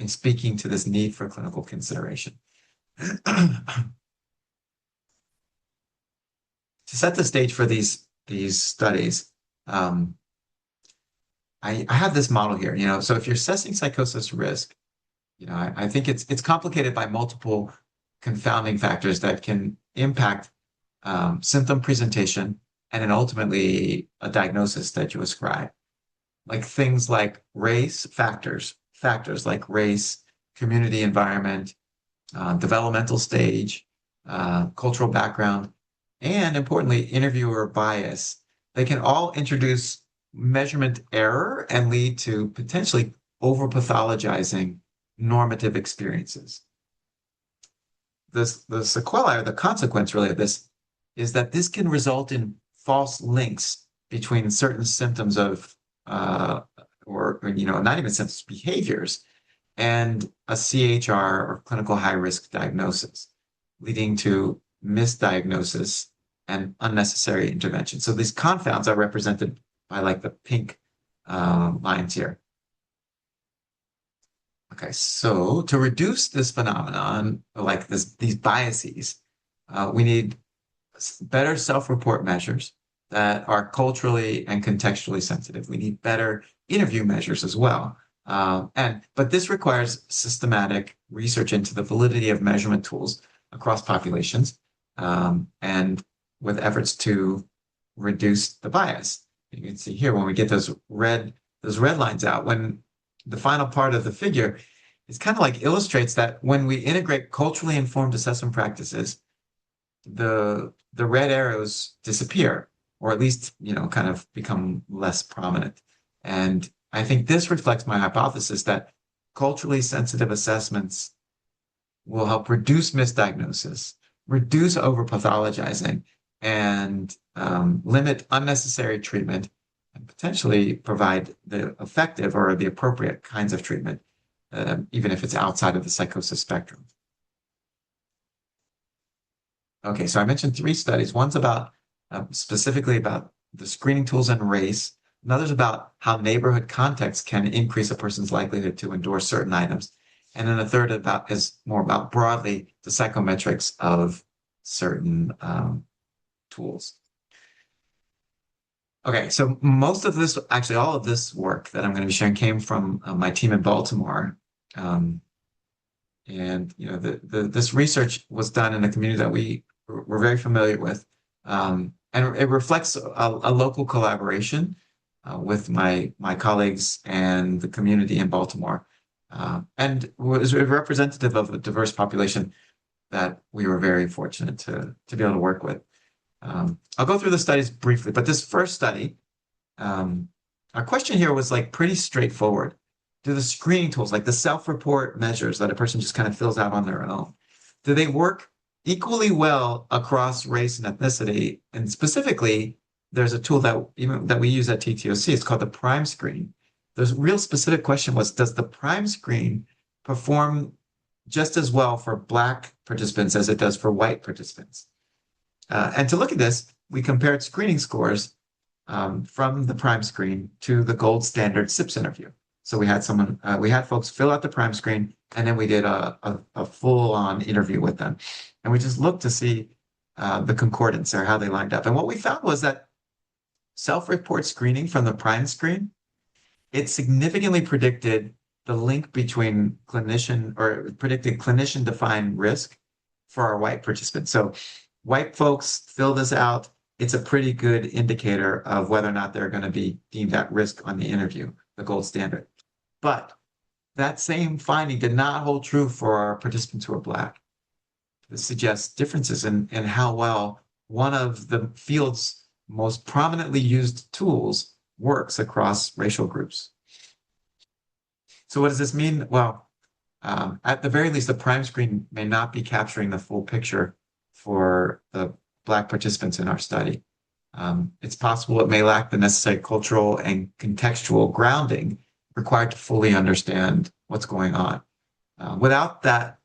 speaking to this need for clinical consideration. To set the stage for these studies, I have this model here. So if you're assessing psychosis risk, I think it's complicated by multiple confounding factors that can impact symptom presentation and then ultimately a diagnosis that you ascribe. Like things like race factors like race, community environment, developmental stage, cultural background, and importantly, interviewer bias. They can all introduce measurement error and lead to potentially over-pathologizing normative experiences. The sequelae, or the consequence really of this, is that this can result in false links between certain symptoms of or not even symptoms, behaviors, and a CHR or clinical high risk diagnosis, leading to misdiagnosis and unnecessary intervention. So these confounds are represented by like the pink lines here. Okay, so to reduce this phenomenon, like these biases, we need better self-report measures that are culturally and contextually sensitive. We need better interview measures as well. But this requires systematic research into the validity of measurement tools across populations, and with efforts to reduce the bias. You can see here when we get those red lines out, when the final part of the figure is kind of like illustrates that when we integrate culturally informed assessment practices, the red arrows disappear, or at least, kind of become less prominent. And I think this reflects my hypothesis that culturally sensitive assessments will help reduce misdiagnosis, reduce overpathologizing, and limit unnecessary treatment, and potentially provide the effective or the appropriate kinds of treatment, even if it's outside of the psychosis spectrum. Okay, so I mentioned three studies. One's about specifically about the screening tools and race. Another's about how neighborhood context can increase a person's likelihood to endorse certain items. And then the third is more about broadly the psychometrics of certain tools. Okay, so most of this, actually all of this work that I'm going to be sharing came from my team in Baltimore. And this research was done in a community that we're very familiar with. And it reflects a local collaboration with my colleagues and the community in Baltimore, and was representative of a diverse population that we were very fortunate to be able to work with. I'll go through the studies briefly, but this first study, our question here was like pretty straightforward. Do the screening tools, like the self-report measures that a person just kind of fills out on their own, do they work equally well across race and ethnicity? And specifically, there's a tool that we use at TTOC. It's called the Prime Screen. The real specific question was, does the Prime Screen perform just as well for Black participants as it does for white participants? And to look at this, we compared screening scores from the Prime Screen to the gold standard SIPS interview. So we had folks fill out the Prime Screen, and then we did a full-on interview with them. And we just looked to see the concordance or how they lined up. And what we found was that self-report screening from the Prime Screen, it significantly predicted the link between predicted clinician-defined risk for our white participants. So white folks fill this out. It's a pretty good indicator of whether or not they're going to be deemed at risk on the interview, the gold standard. But that same finding did not hold true for our participants who are Black. This suggests differences in how well one of the field's most prominently used tools works across racial groups. So what does this mean? Well, at the very least, the Prime Screen may not be capturing the full picture for the Black participants in our study. It's possible it may lack the necessary cultural and contextual grounding required to fully understand what's going on. Without that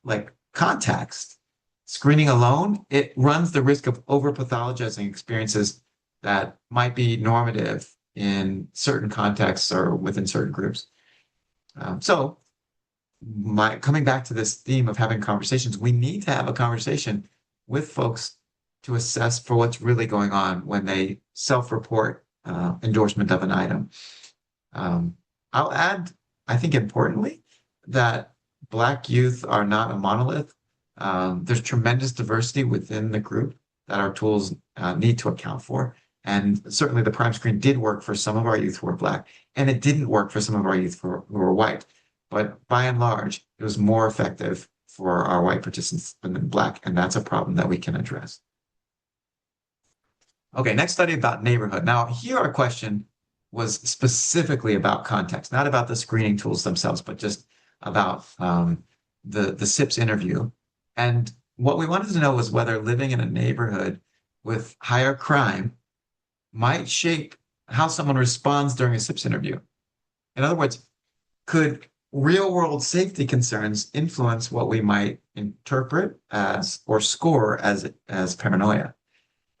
context, screening alone, it runs the risk of over-pathologizing experiences that might be normative in certain contexts or within certain groups. So coming back to this theme of having conversations, we need to have a conversation with folks to assess for what's really going on when they self-report endorsement of an item. I'll add, I think importantly, that Black youth are not a monolith. There's tremendous diversity within the group that our tools need to account for. And certainly the Prime Screen did work for some of our youth who were Black, and it didn't work for some of our youth who were white. But by and large, it was more effective for our white participants than Black, and that's a problem that we can address. Okay, next study about neighborhood. Now, here our question was specifically about context, not about the screening tools themselves, but just about the SIPS interview. And what we wanted to know was whether living in a neighborhood with higher crime might shape how someone responds during a SIPS interview. In other words, could real world safety concerns influence what we might interpret as or score as paranoia?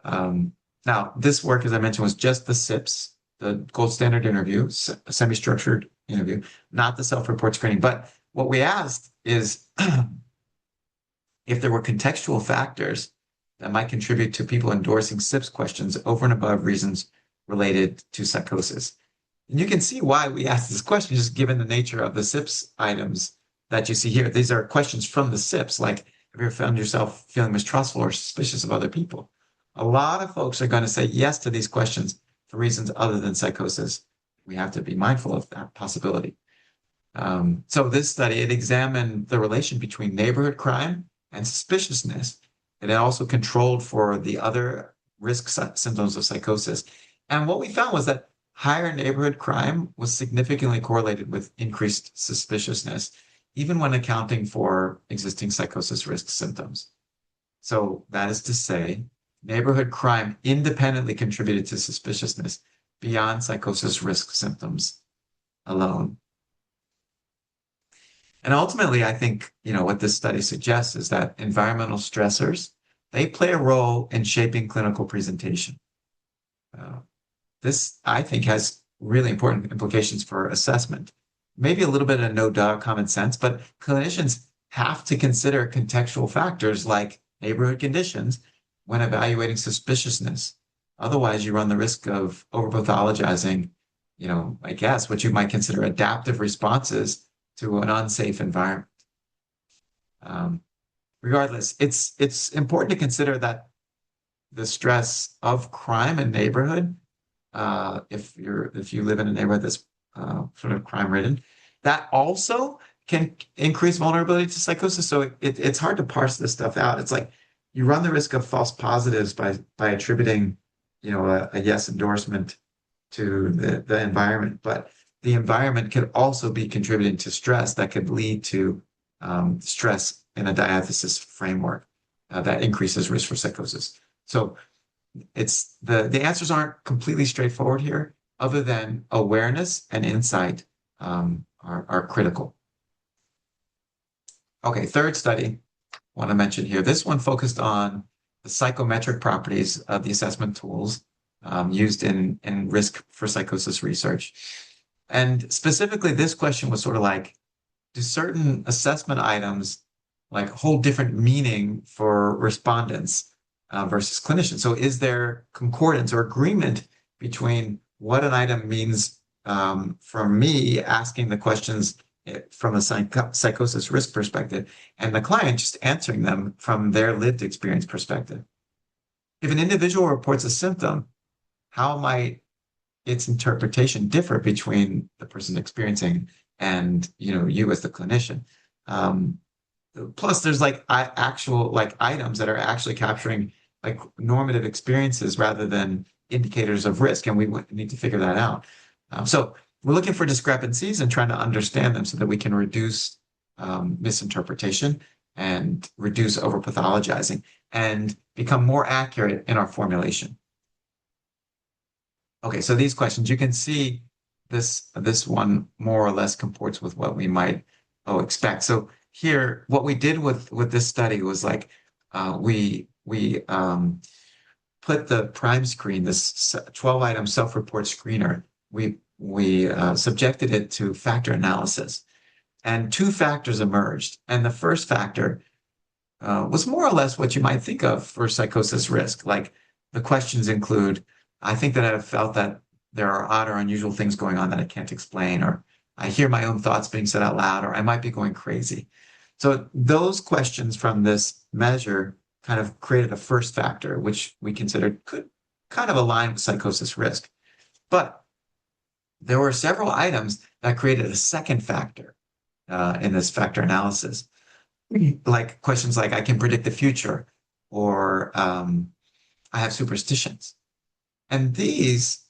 Um, Now, this work, as I mentioned, was just the SIPS, the gold standard interview, semi-structured interview, not the self-report screening. But what we asked is if there were contextual factors that might contribute to people endorsing SIPS questions over and above reasons related to psychosis. And you can see why we asked this question, just given the nature of the SIPS items that you see here. These are questions from the SIPS, like, have you ever found yourself feeling mistrustful or suspicious of other people? A lot of folks are going to say yes to these questions for reasons other than psychosis. We have to be mindful of that possibility. So this study, it examined the relation between neighborhood crime and suspiciousness. And it also controlled for the other risk symptoms of psychosis. And what we found was that higher neighborhood crime was significantly correlated with increased suspiciousness, even when accounting for existing psychosis risk symptoms. So that is to say, neighborhood crime independently contributed to suspiciousness beyond psychosis risk symptoms alone. And ultimately, I think, what this study suggests is that environmental stressors, they play a role in shaping clinical presentation. Uh, this, I think, has really important implications for assessment. Maybe a little bit of no-duh common sense, but clinicians have to consider contextual factors like neighborhood conditions when evaluating suspiciousness. Otherwise, you run the risk of over-pathologizing, I guess, what you might consider adaptive responses to an unsafe environment. Regardless, it's important to consider that the stress of crime in neighborhood, if you live in a neighborhood that's sort of crime-ridden, that also can increase vulnerability to psychosis. So it's hard to parse this stuff out. It's like you run the risk of false positives by attributing, a yes endorsement to the environment, but the environment could also be contributing to stress that could lead to stress in a diathesis framework that increases risk for psychosis. So it's the answers aren't completely straightforward here, other than awareness and insight are critical. Okay, third study I want to mention here. This one focused on the psychometric properties of the assessment tools used in risk for psychosis research. And specifically, this question was sort of like, do certain assessment items like hold different meaning for respondents versus clinicians? So is there concordance or agreement between what an item means from me asking the questions from a psychosis risk perspective and the client just answering them from their lived experience perspective? If an individual reports a symptom, how might its interpretation differ between the person experiencing and you as the clinician? Plus, there's like actual like items that are actually capturing like normative experiences rather than indicators of risk, and we need to figure that out. So we're looking for discrepancies and trying to understand them so that we can reduce misinterpretation and reduce over-pathologizing and become more accurate in our formulation. Okay, so these questions, you can see this one more or less comports with what we might expect. So here, what we did with this study was like we put the prime screen, this 12-item self-report screener, we subjected it to factor analysis, and two factors emerged. And the first factor was more or less what you might think of for psychosis risk. Like the questions include, I think that I've felt that there are odd or unusual things going on that I can't explain, or I hear my own thoughts being said out loud, or I might be going crazy. So those questions from this measure kind of created a first factor, which we considered could kind of align with psychosis risk. But there were several items that created a second factor in this factor analysis, like questions like, I can predict the future, or I have superstitions. And these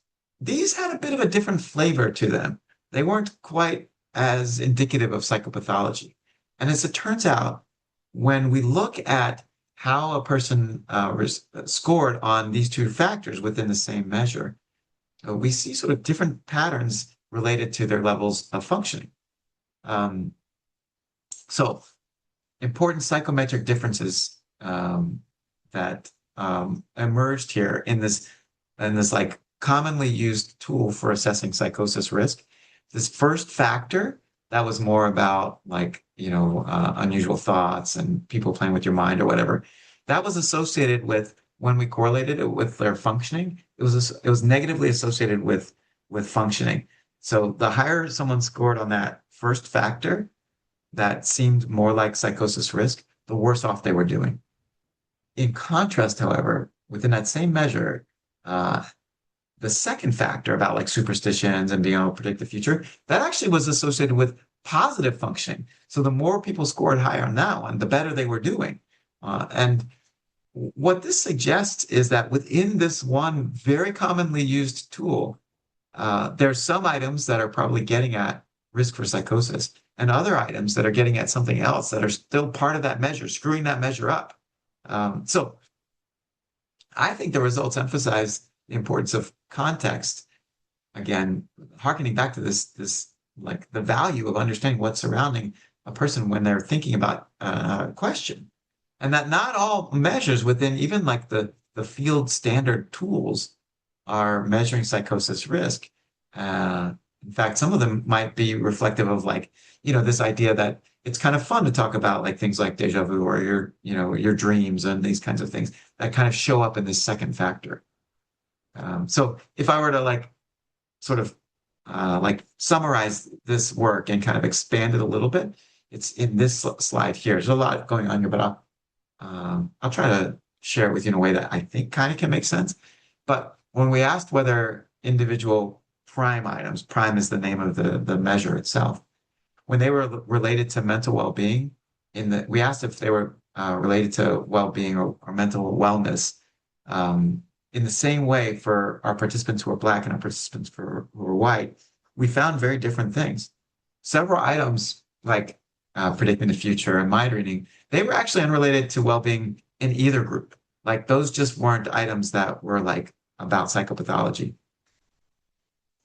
had a bit of a different flavor to them. They weren't quite as indicative of psychopathology. And as it turns out, when we look at how a person scored on these two factors within the same measure, we see sort of different patterns related to their levels of functioning. Um, so important psychometric differences that emerged here in this like commonly used tool for assessing psychosis risk. This first factor that was more about like, unusual thoughts and people playing with your mind or whatever. That was associated with when we correlated it with their functioning, it was negatively associated with functioning. So the higher someone scored on that first factor that seemed more like psychosis risk, the worse off they were doing. In contrast, however, within that same measure, uh, the second factor about like superstitions and being able to predict the future, that actually was associated with positive functioning. So the more people scored higher on that one, the better they were doing. And what this suggests is that within this one very commonly used tool, there's some items that are probably getting at risk for psychosis and other items that are getting at something else that are still part of that measure, screwing that measure up. So I think the results emphasize the importance of context. Again, harkening back to this like the value of understanding what's surrounding a person when they're thinking about a question, and that not all measures within even like the field standard tools are measuring psychosis risk. In fact, some of them might be reflective of like, this idea that it's kind of fun to talk about like things like deja vu or your dreams and these kinds of things that kind of show up in this second factor. So if I were to like sort of like summarize this work and kind of expand it a little bit, it's in this slide here. There's a lot going on here, but I'll try to share it with you in a way that I think kind of can make sense. But when we asked whether individual prime items, prime is the name of the measure itself, when they were related to mental well-being, we asked if they were related to well-being or mental wellness. In the same way for our participants who are Black and our participants who are white, we found very different things. Several items like predicting the future and mind reading, they were actually unrelated to well-being in either group. Like those just weren't items that were like about psychopathology.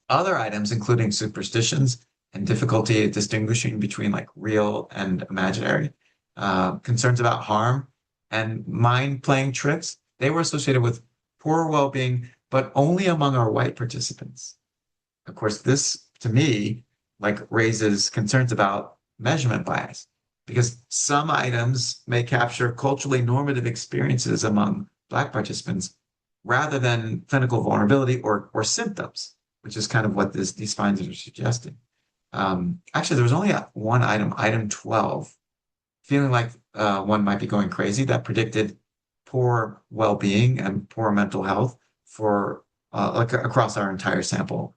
Other items, including superstitions and difficulty distinguishing between like real and imaginary, concerns about harm and mind playing tricks, they were associated with poor well-being, but only among our white participants. Of course, this to me like raises concerns about measurement bias because some items may capture culturally normative experiences among Black participants rather than clinical vulnerability or symptoms, which is kind of what these findings are suggesting. Actually, there was only one item, item 12, feeling like one might be going crazy, that predicted poor well-being and poor mental health for like across our entire sample,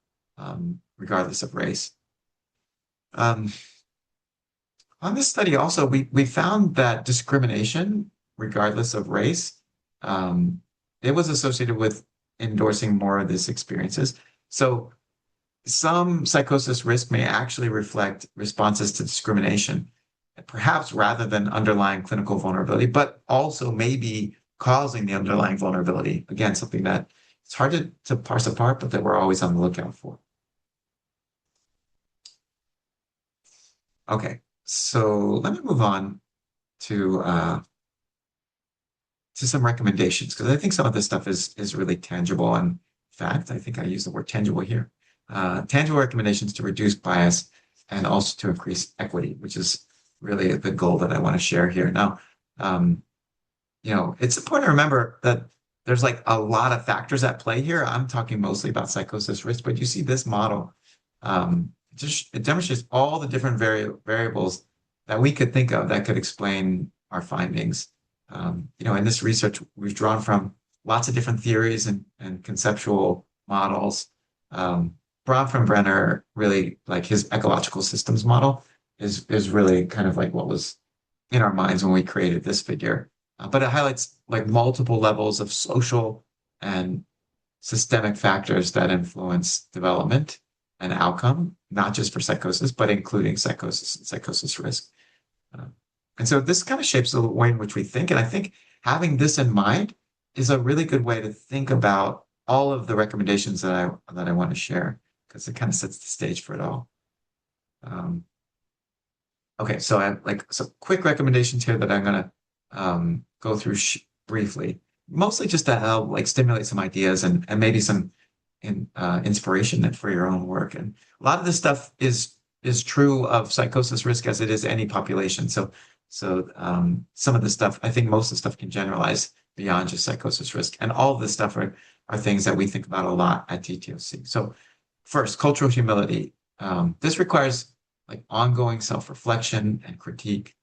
regardless of race. On this study also, we found that discrimination, regardless of race, it was associated with endorsing more of these experiences. So some psychosis risk may actually reflect responses to discrimination, perhaps rather than underlying clinical vulnerability, but also maybe causing the underlying vulnerability. Again, something that it's hard to parse apart, but that we're always on the lookout for. Okay, so let me move on to some recommendations, because I think some of this stuff is really tangible. And in fact, I think I use the word tangible here. Tangible recommendations to reduce bias and also to increase equity, which is really the goal that I want to share here. Now, it's important to remember that there's like a lot of factors at play here. I'm talking mostly about psychosis risk, but you see this model, it demonstrates all the different variables that we could think of that could explain our findings. In this research, we've drawn from lots of different theories and conceptual models. Bronfenbrenner, really like his ecological systems model is really kind of like what was in our minds when we created this figure. But it highlights like multiple levels of social and systemic factors that influence development and outcome, not just for psychosis, but including psychosis and psychosis risk. And so this kind of shapes the way in which we think. And I think having this in mind is a really good way to think about all of the recommendations that I want to share. because it kind of sets the stage for it all. Um, okay, so I have like some quick recommendations here that I'm gonna go through sh briefly, mostly just to help like stimulate some ideas and maybe some inspiration for your own work. And a lot of this stuff is true of psychosis risk as it is any population. So some of the stuff, I think most of the stuff can generalize beyond just psychosis risk. And all of this stuff are things that we think about a lot at TTOC. So first, cultural humility. This requires like ongoing self-reflection and critique,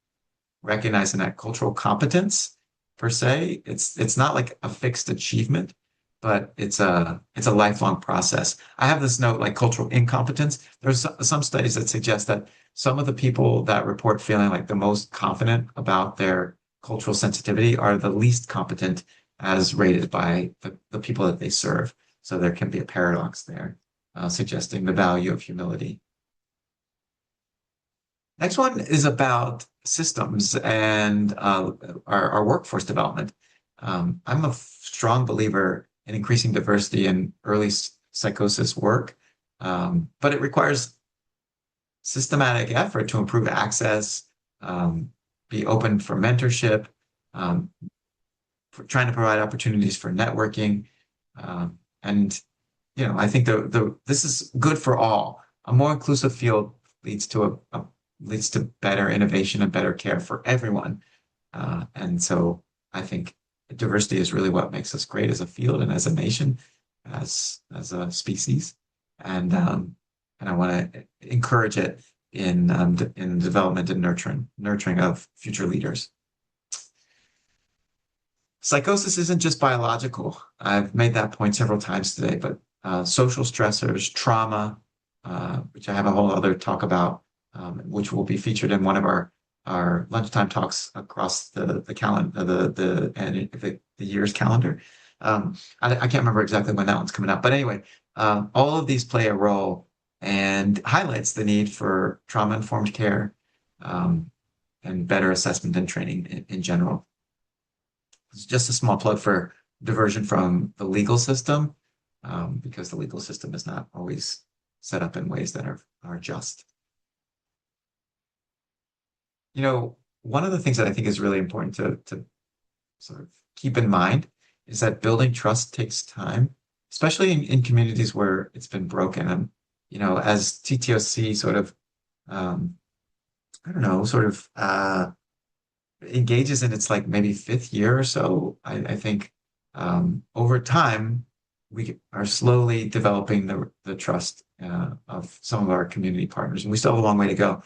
recognizing that cultural competence per se, it's not like a fixed achievement, but it's a lifelong process. I have this note like cultural incompetence. There's some studies that suggest that some of the people that report feeling like the most confident about their cultural sensitivity are the least competent as rated by the people that they serve. So there can be a paradox there, suggesting the value of humility. Next one is about systems and our workforce development. I'm a strong believer in increasing diversity in early psychosis work, but it requires systematic effort to improve access, be open for mentorship, um, for trying to provide opportunities for networking, and I think the this is good for all. A more inclusive field leads to leads to better innovation and better care for everyone. And so I think diversity is really what makes us great as a field and as a nation, as a species. And I want to encourage it in development and nurturing of future leaders. Psychosis isn't just biological. I've made that point several times today, but social stressors, trauma, which I have a whole other talk about, which will be featured in one of our lunchtime talks across the calendar, the year's calendar. I can't remember exactly when that one's coming up, but anyway, all of these play a role and highlights the need for trauma-informed care, and better assessment and training in general. It's just a small plug for diversion from the legal system, because the legal system is not always set up in ways that are just. One of the things that I think is really important to sort of keep in mind is that building trust takes time, especially in communities where it's been broken. And, as TTOC sort of, I don't know, sort of engages in its like maybe fifth year or so, I think over time, we are slowly developing the trust of some of our community partners, and we still have a long way to go.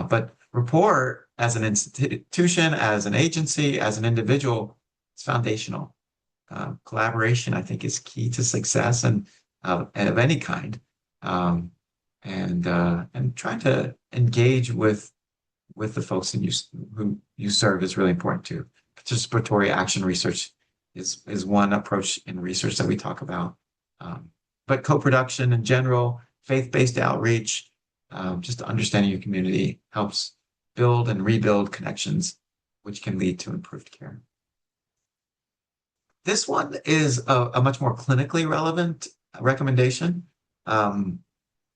But rapport as an institution, as an agency, as an individual, it's foundational. Collaboration, I think, is key to success and of any kind. And trying to engage with the folks who you serve is really important too. Participatory action research is one approach in research that we talk about. But co-production in general, faith-based outreach, just understanding your community helps build and rebuild connections, which can lead to improved care. This one is a much more clinically relevant recommendation. One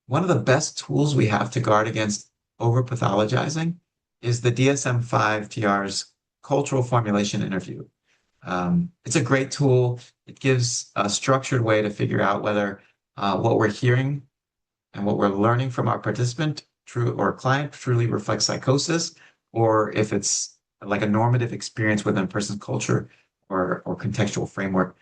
of the best tools we have to guard against over-pathologizing is the DSM-5 TR's cultural formulation interview. It's a great tool. It gives a structured way to figure out whether what we're hearing and what we're learning from our participant or client truly reflects psychosis, or if it's like a normative experience within a person's culture or contextual framework.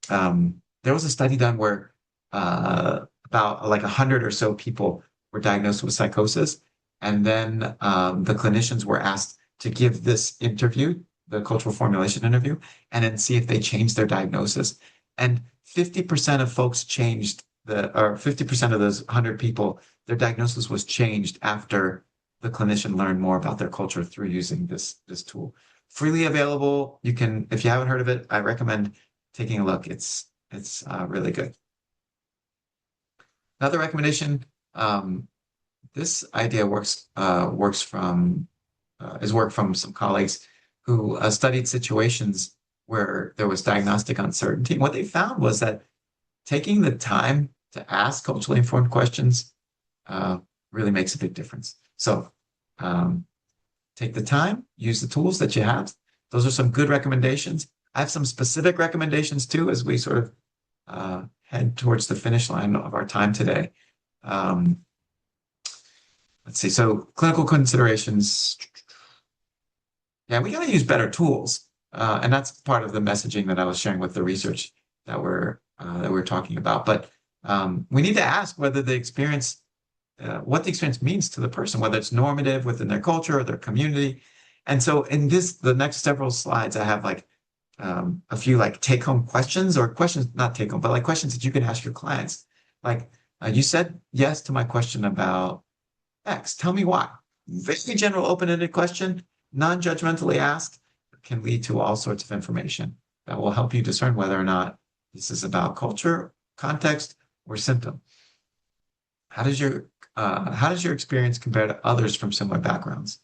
There was a study done where about like 100 or so people were diagnosed with psychosis, and then the clinicians were asked to give this interview, the cultural formulation interview, and then see if they changed their diagnosis. And 50% of folks changed or 50% of those 100 people, their diagnosis was changed after the clinician learned more about their culture through using this tool. Freely available. You can, if you haven't heard of it, I recommend taking a look. It's really good. Another recommendation. This idea works from work from some colleagues who studied situations where there was diagnostic uncertainty. And what they found was that taking the time to ask culturally informed questions uh, really makes a big difference. So um, take the time, use the tools that you have. Those are some good recommendations. I have some specific recommendations too as we sort of head towards the finish line of our time today. Um, let's see. So clinical considerations. Yeah, we got to use better tools, and that's part of the messaging that I was sharing with the research that we're talking about. But we need to ask whether the experience, what the experience means to the person, whether it's normative within their culture or their community. And so in the next several slides, I have like a few like take-home questions or questions, not take-home, but like questions that you can ask your clients. Like you said yes to my question about X. Tell me why. Very general, open-ended question, non-judgmentally asked, can lead to all sorts of information that will help you discern whether or not this is about culture, context, or symptom. How does your experience compare to others from similar backgrounds?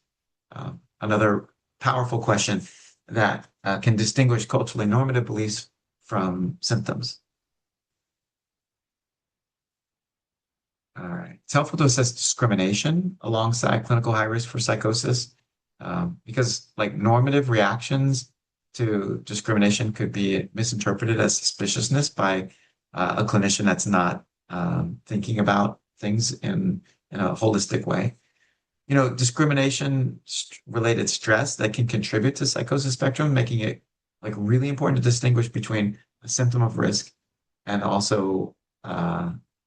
Another powerful question that can distinguish culturally normative beliefs from symptoms. All right. It's helpful to assess discrimination alongside clinical high risk for psychosis, because like normative reactions to discrimination could be misinterpreted as suspiciousness by a clinician that's not thinking about things in a holistic way. You know, discrimination related stress that can contribute to psychosis spectrum, making it like really important to distinguish between a symptom of risk and also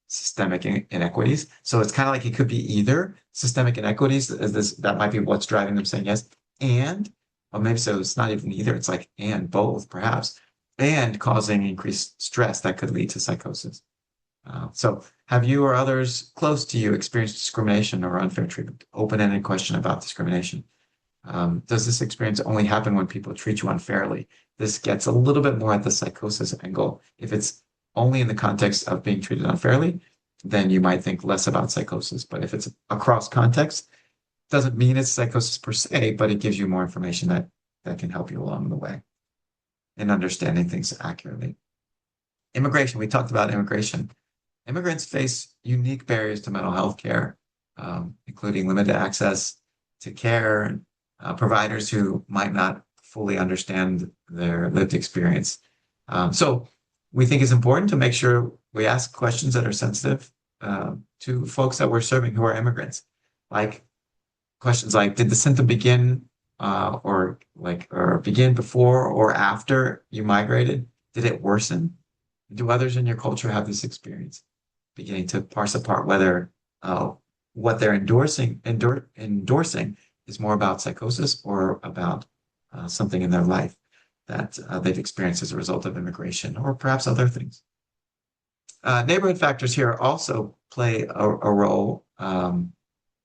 systemic inequities. So it's kind of like it could be either systemic inequities, as this that might be what's driving them saying yes, and or maybe so it's not even either, it's like and both perhaps, and causing increased stress that could lead to psychosis. So have you or others close to you experienced discrimination or unfair treatment? Open-ended question about discrimination. Does this experience only happen when people treat you unfairly? This gets a little bit more at the psychosis angle. If it's only in the context of being treated unfairly, then you might think less about psychosis. But if it's across context, doesn't mean it's psychosis per se, but it gives you more information that can help you along the way in understanding things accurately. Immigration, we talked about immigration. Immigrants face unique barriers to mental health care, including limited access to care, providers who might not fully understand their lived experience. So we think it's important to make sure we ask questions that are sensitive to folks that we're serving who are immigrants. Like questions like, did the symptom begin or begin before or after you migrated? Did it worsen? Do others in your culture have this experience? Beginning to parse apart whether what they're endorsing is more about psychosis or about something in their life that they've experienced as a result of immigration or perhaps other things. Neighborhood factors here also play a role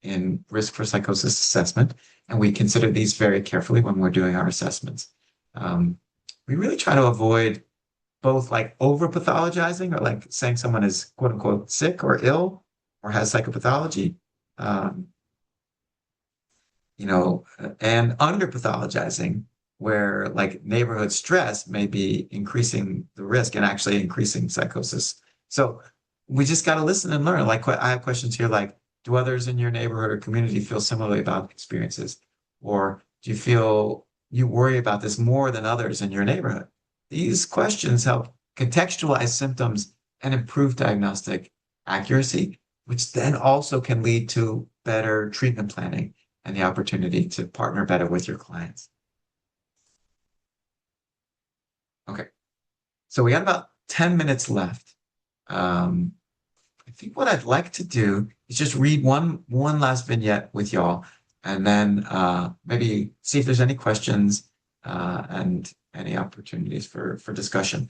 in risk for psychosis assessment, and we consider these very carefully when we're doing our assessments. We really try to avoid both like over pathologizing or like saying someone is quote unquote sick or ill or has psychopathology, you know, and under pathologizing where like neighborhood stress may be increasing the risk and actually increasing psychosis. So we just got to listen and learn. Like I have questions here like, do others in your neighborhood or community feel similarly about experiences? Or do you feel you worry about this more than others in your neighborhood? These questions help contextualize symptoms and improve diagnostic accuracy, which then also can lead to better treatment planning and the opportunity to partner better with your clients. Okay, so we got about 10 minutes left. I think what I'd like to do is just read one last vignette with y'all, and then maybe see if there's any questions and any opportunities for discussion.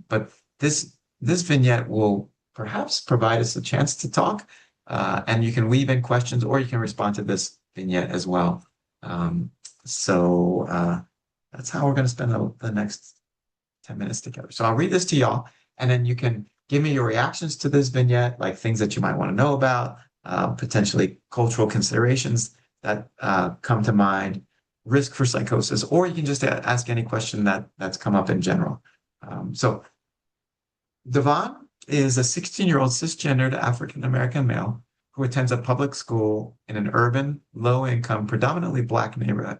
But this vignette will perhaps provide us a chance to talk, and you can weave in questions or you can respond to this vignette as well. So that's how we're going to spend the next 10 minutes together. So I'll read this to y'all, and then you can give me your reactions to this vignette, like things that you might want to know about, potentially cultural considerations that come to mind, risk for psychosis, or you can just ask any question that's come up in general. So Devon, is a 16-year-old cisgendered African American male who attends a public school in an urban, low-income, predominantly Black neighborhood.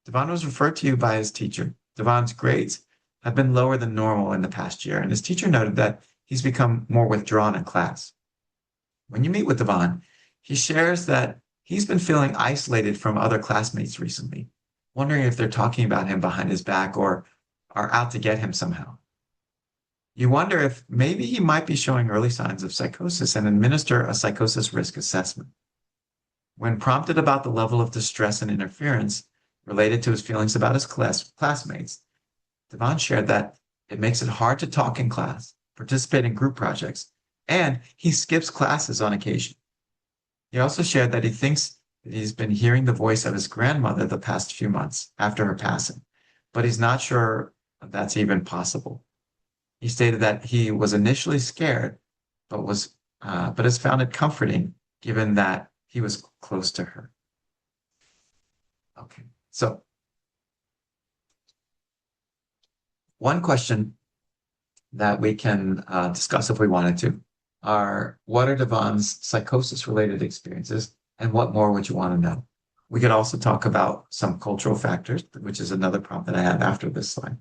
Devon was referred to you by his teacher. Devon's grades have been lower than normal in the past year, and his teacher noted that he's become more withdrawn in class. When you meet with Devon, he shares that he's been feeling isolated from other classmates recently, wondering if they're talking about him behind his back or are out to get him somehow. You wonder if maybe he might be showing early signs of psychosis and administer a psychosis risk assessment. When prompted about the level of distress and interference related to his feelings about his classmates, Devon shared that it makes it hard to talk in class, participate in group projects, and he skips classes on occasion. He also shared that he thinks that he's been hearing the voice of his grandmother the past few months after her passing, but he's not sure if that's even possible. He stated that he was initially scared, but has found it comforting given that he was close to her. Okay, so one question that we can discuss if we wanted to are what are Devon's psychosis-related experiences and what more would you want to know? We could also talk about some cultural factors, which is another prompt that I have after this slide.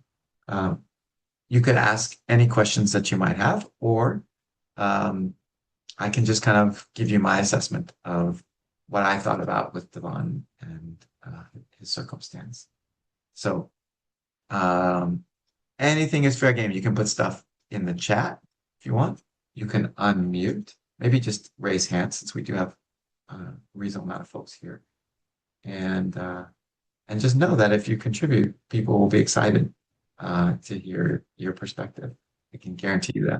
You could ask any questions that you might have, or I can just kind of give you my assessment of what I thought about with Devon and his circumstance. So anything is fair game. You can put stuff in the chat if you want. You can unmute, maybe just raise hands since we do have a reasonable amount of folks here. And just know that if you contribute, people will be excited to hear your perspective. I can guarantee you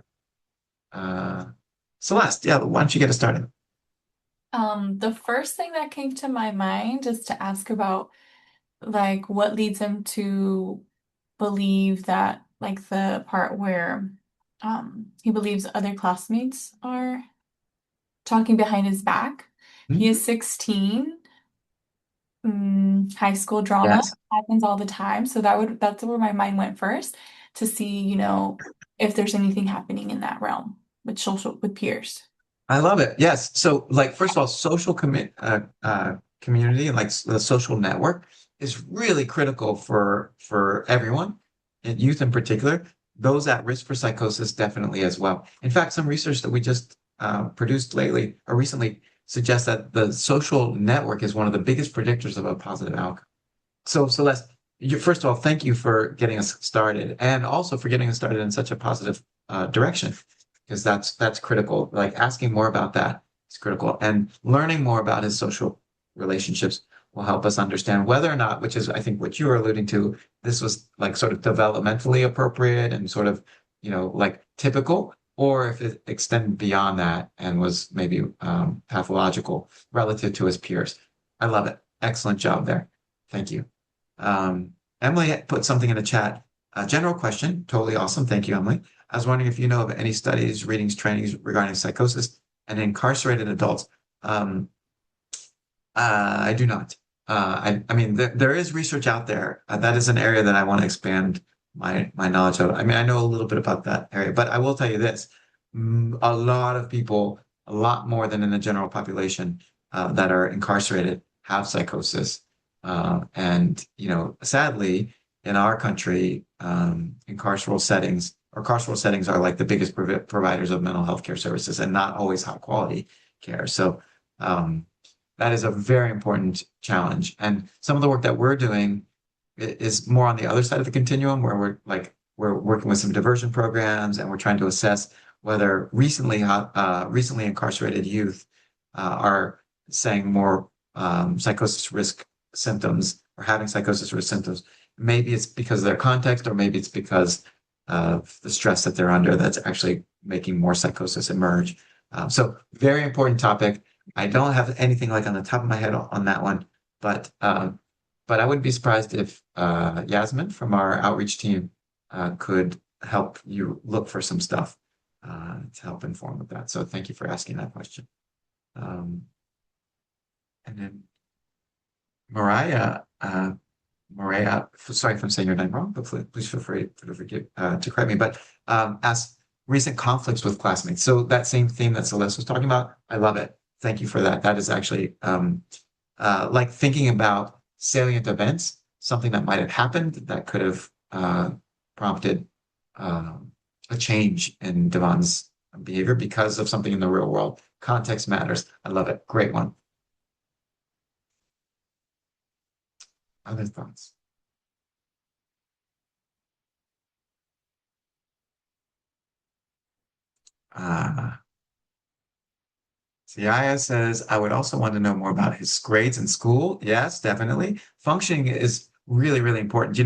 that. Celeste, yeah, why don't you get us started? The first thing that came to my mind is to ask about like what leads him to believe that like the part where he believes other classmates are talking behind his back. He Hmm? is 16. High school drama Yes. happens all the time. So that's where my mind went first to see, if there's anything happening in that realm with peers. I love it. Yes. So, like, first of all, community, like the social network, is really critical for everyone, and youth in particular. Those at risk for psychosis definitely as well. In fact, some research that we just produced lately or recently suggests that the social network is one of the biggest predictors of a positive outcome. So, Celeste, first of all, thank you for getting us started, and also for getting us started in such a positive direction, because that's critical. Like asking more about that is critical, and learning more about his social relationships will help us understand whether or not, which is I think what you were alluding to, this was like sort of developmentally appropriate and sort of, like typical, or if it extended beyond that and was maybe pathological relative to his peers. I love it. Excellent job there. Thank you. Emily put something in the chat. General question, totally awesome. Thank you, Emily. I was wondering if you know of any studies, readings, trainings regarding psychosis and incarcerated adults. I do not. I mean, there is research out there. That is an area that I want to expand my knowledge of. I mean, I know a little bit about that area, but I will tell you this: a lot of people, a lot more than in the general population, that are incarcerated have psychosis. And sadly, in our country, carceral settings are like the biggest providers of mental health care services, and not always high quality care. So. That is a very important challenge. And some of the work that we're doing is more on the other side of the continuum, where we're working with some diversion programs, and we're trying to assess whether recently incarcerated youth are saying more psychosis risk symptoms or having psychosis risk symptoms. Maybe it's because of their context, or maybe it's because of the stress that they're under that's actually making more psychosis emerge. So very important topic. I don't have anything like on the top of my head on that one, but I wouldn't be surprised if Yasmin from our outreach team could help you look for some stuff to help inform with that. So thank you for asking that question. And then Mariah, sorry if I'm saying your name wrong, but please feel free to forgive to correct me. But ask recent conflicts with classmates. So that same theme that Celeste was talking about, I love it. Thank you for that. That is actually like thinking about salient events, something that might have happened that could have prompted a change in Devon's behavior because of something in the real world. Context matters. I love it. Great one. Other thoughts? Uh, Aya says, I would also want to know more about his grades in school. Yes, definitely. Functioning is really, really important.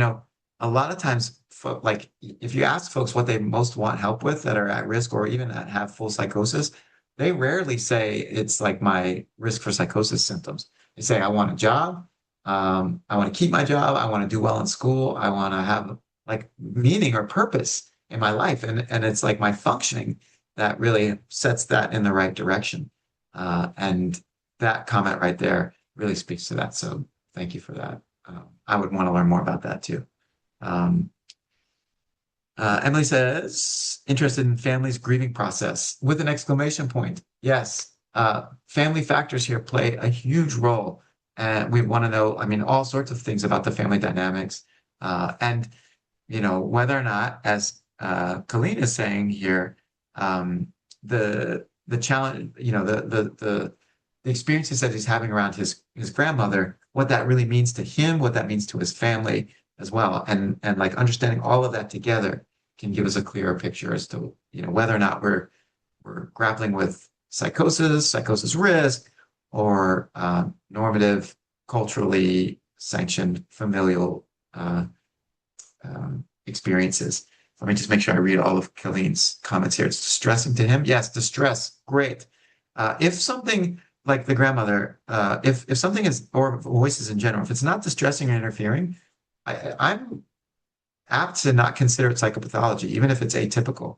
A lot of times, like if you ask folks what they most want help with that are at risk or even that have full psychosis, they rarely say it's like my risk for psychosis symptoms. They say, I want a job. I want to keep my job. I want to do well in school. I want to have like meaning or purpose in my life. And it's like my functioning that really sets that in the right direction. And that comment right there really speaks to that. So thank you for that. I would want to learn more about that too. Um, Emily says, interested in family's grieving process with an exclamation point. Yes, family factors here play a huge role. And we want to know, I mean, all sorts of things about the family dynamics. And, whether or not, as Colleen is saying here, the challenge, the experiences that he's having around his grandmother, what that really means to him, what that means to his family as well, and like understanding all of that together can give us a clearer picture as to whether or not we're grappling with psychosis risk, or normative, culturally sanctioned familial experiences. Let me just make sure I read all of Colleen's comments here. It's distressing to him. Yes, distress. Great. If something like the grandmother, if something is, or voices in general, if it's not distressing or interfering, I'm apt to not consider it psychopathology, even if it's atypical.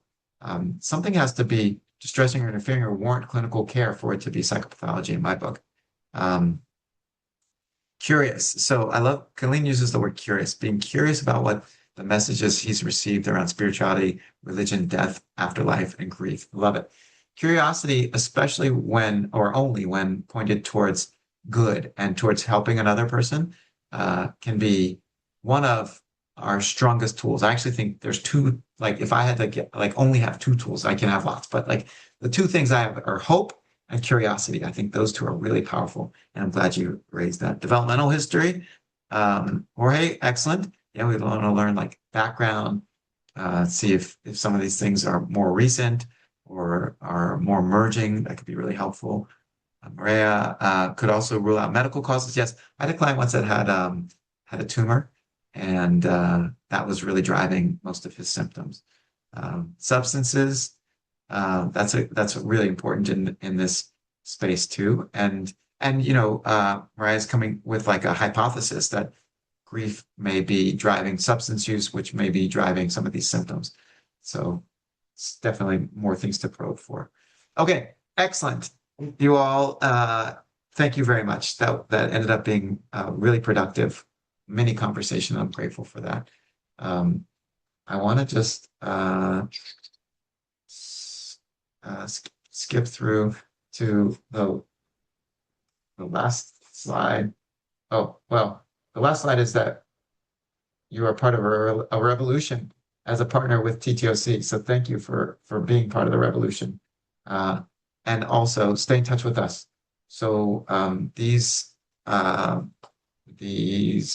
Something has to be distressing or interfering or warrant clinical care for it to be psychopathology in my book. Um, Curious. So I love, Colleen uses the word curious, being curious about what the messages he's received around spirituality, religion, death, afterlife, and grief. Love it. Curiosity, especially when, or only when pointed towards good and towards helping another person, can be one of our strongest tools. I actually think there's two, like if I had to get, like only have two tools, I can have lots, but like the two things I have are hope and curiosity. I think those two are really powerful. And I'm glad you raised that. Developmental history. Jorge, excellent. Yeah, we want to learn like background, see if some of these things are more recent or are more emerging. That could be really helpful. Maria could also rule out medical causes. Yes, I had a client once that had a tumor, and that was really driving most of his symptoms. Substances, that's really important in this space too. And Mariah's coming with like a hypothesis that grief may be driving substance use, which may be driving some of these symptoms. So it's definitely more things to probe for. Okay, excellent. You all, thank you very much. That ended up being a really productive mini conversation. I'm grateful for that. Um, I want to just skip through to the last slide. Oh, well, the last slide is that you are part of a revolution as a partner with TTOC. So thank you for being part of the revolution. And also stay in touch with us. So these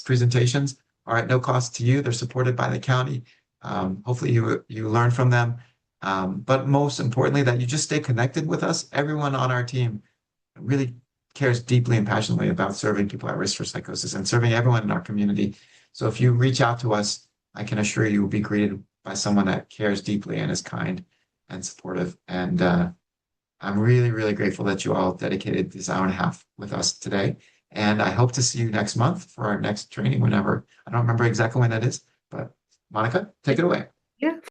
presentations are at no cost to you. They're supported by the county. Hopefully you learn from them. But most importantly, that you just stay connected with us. Everyone on our team really cares deeply and passionately about serving people at risk for psychosis and serving everyone in our community. So if you reach out to us, I can assure you will be greeted by someone that cares deeply and is kind and supportive. And I'm really, really grateful that you all dedicated this hour and a half with us today. And I hope to see you next month for our next training, whenever. I don't remember exactly when that is, but Monica, take it away. Yeah.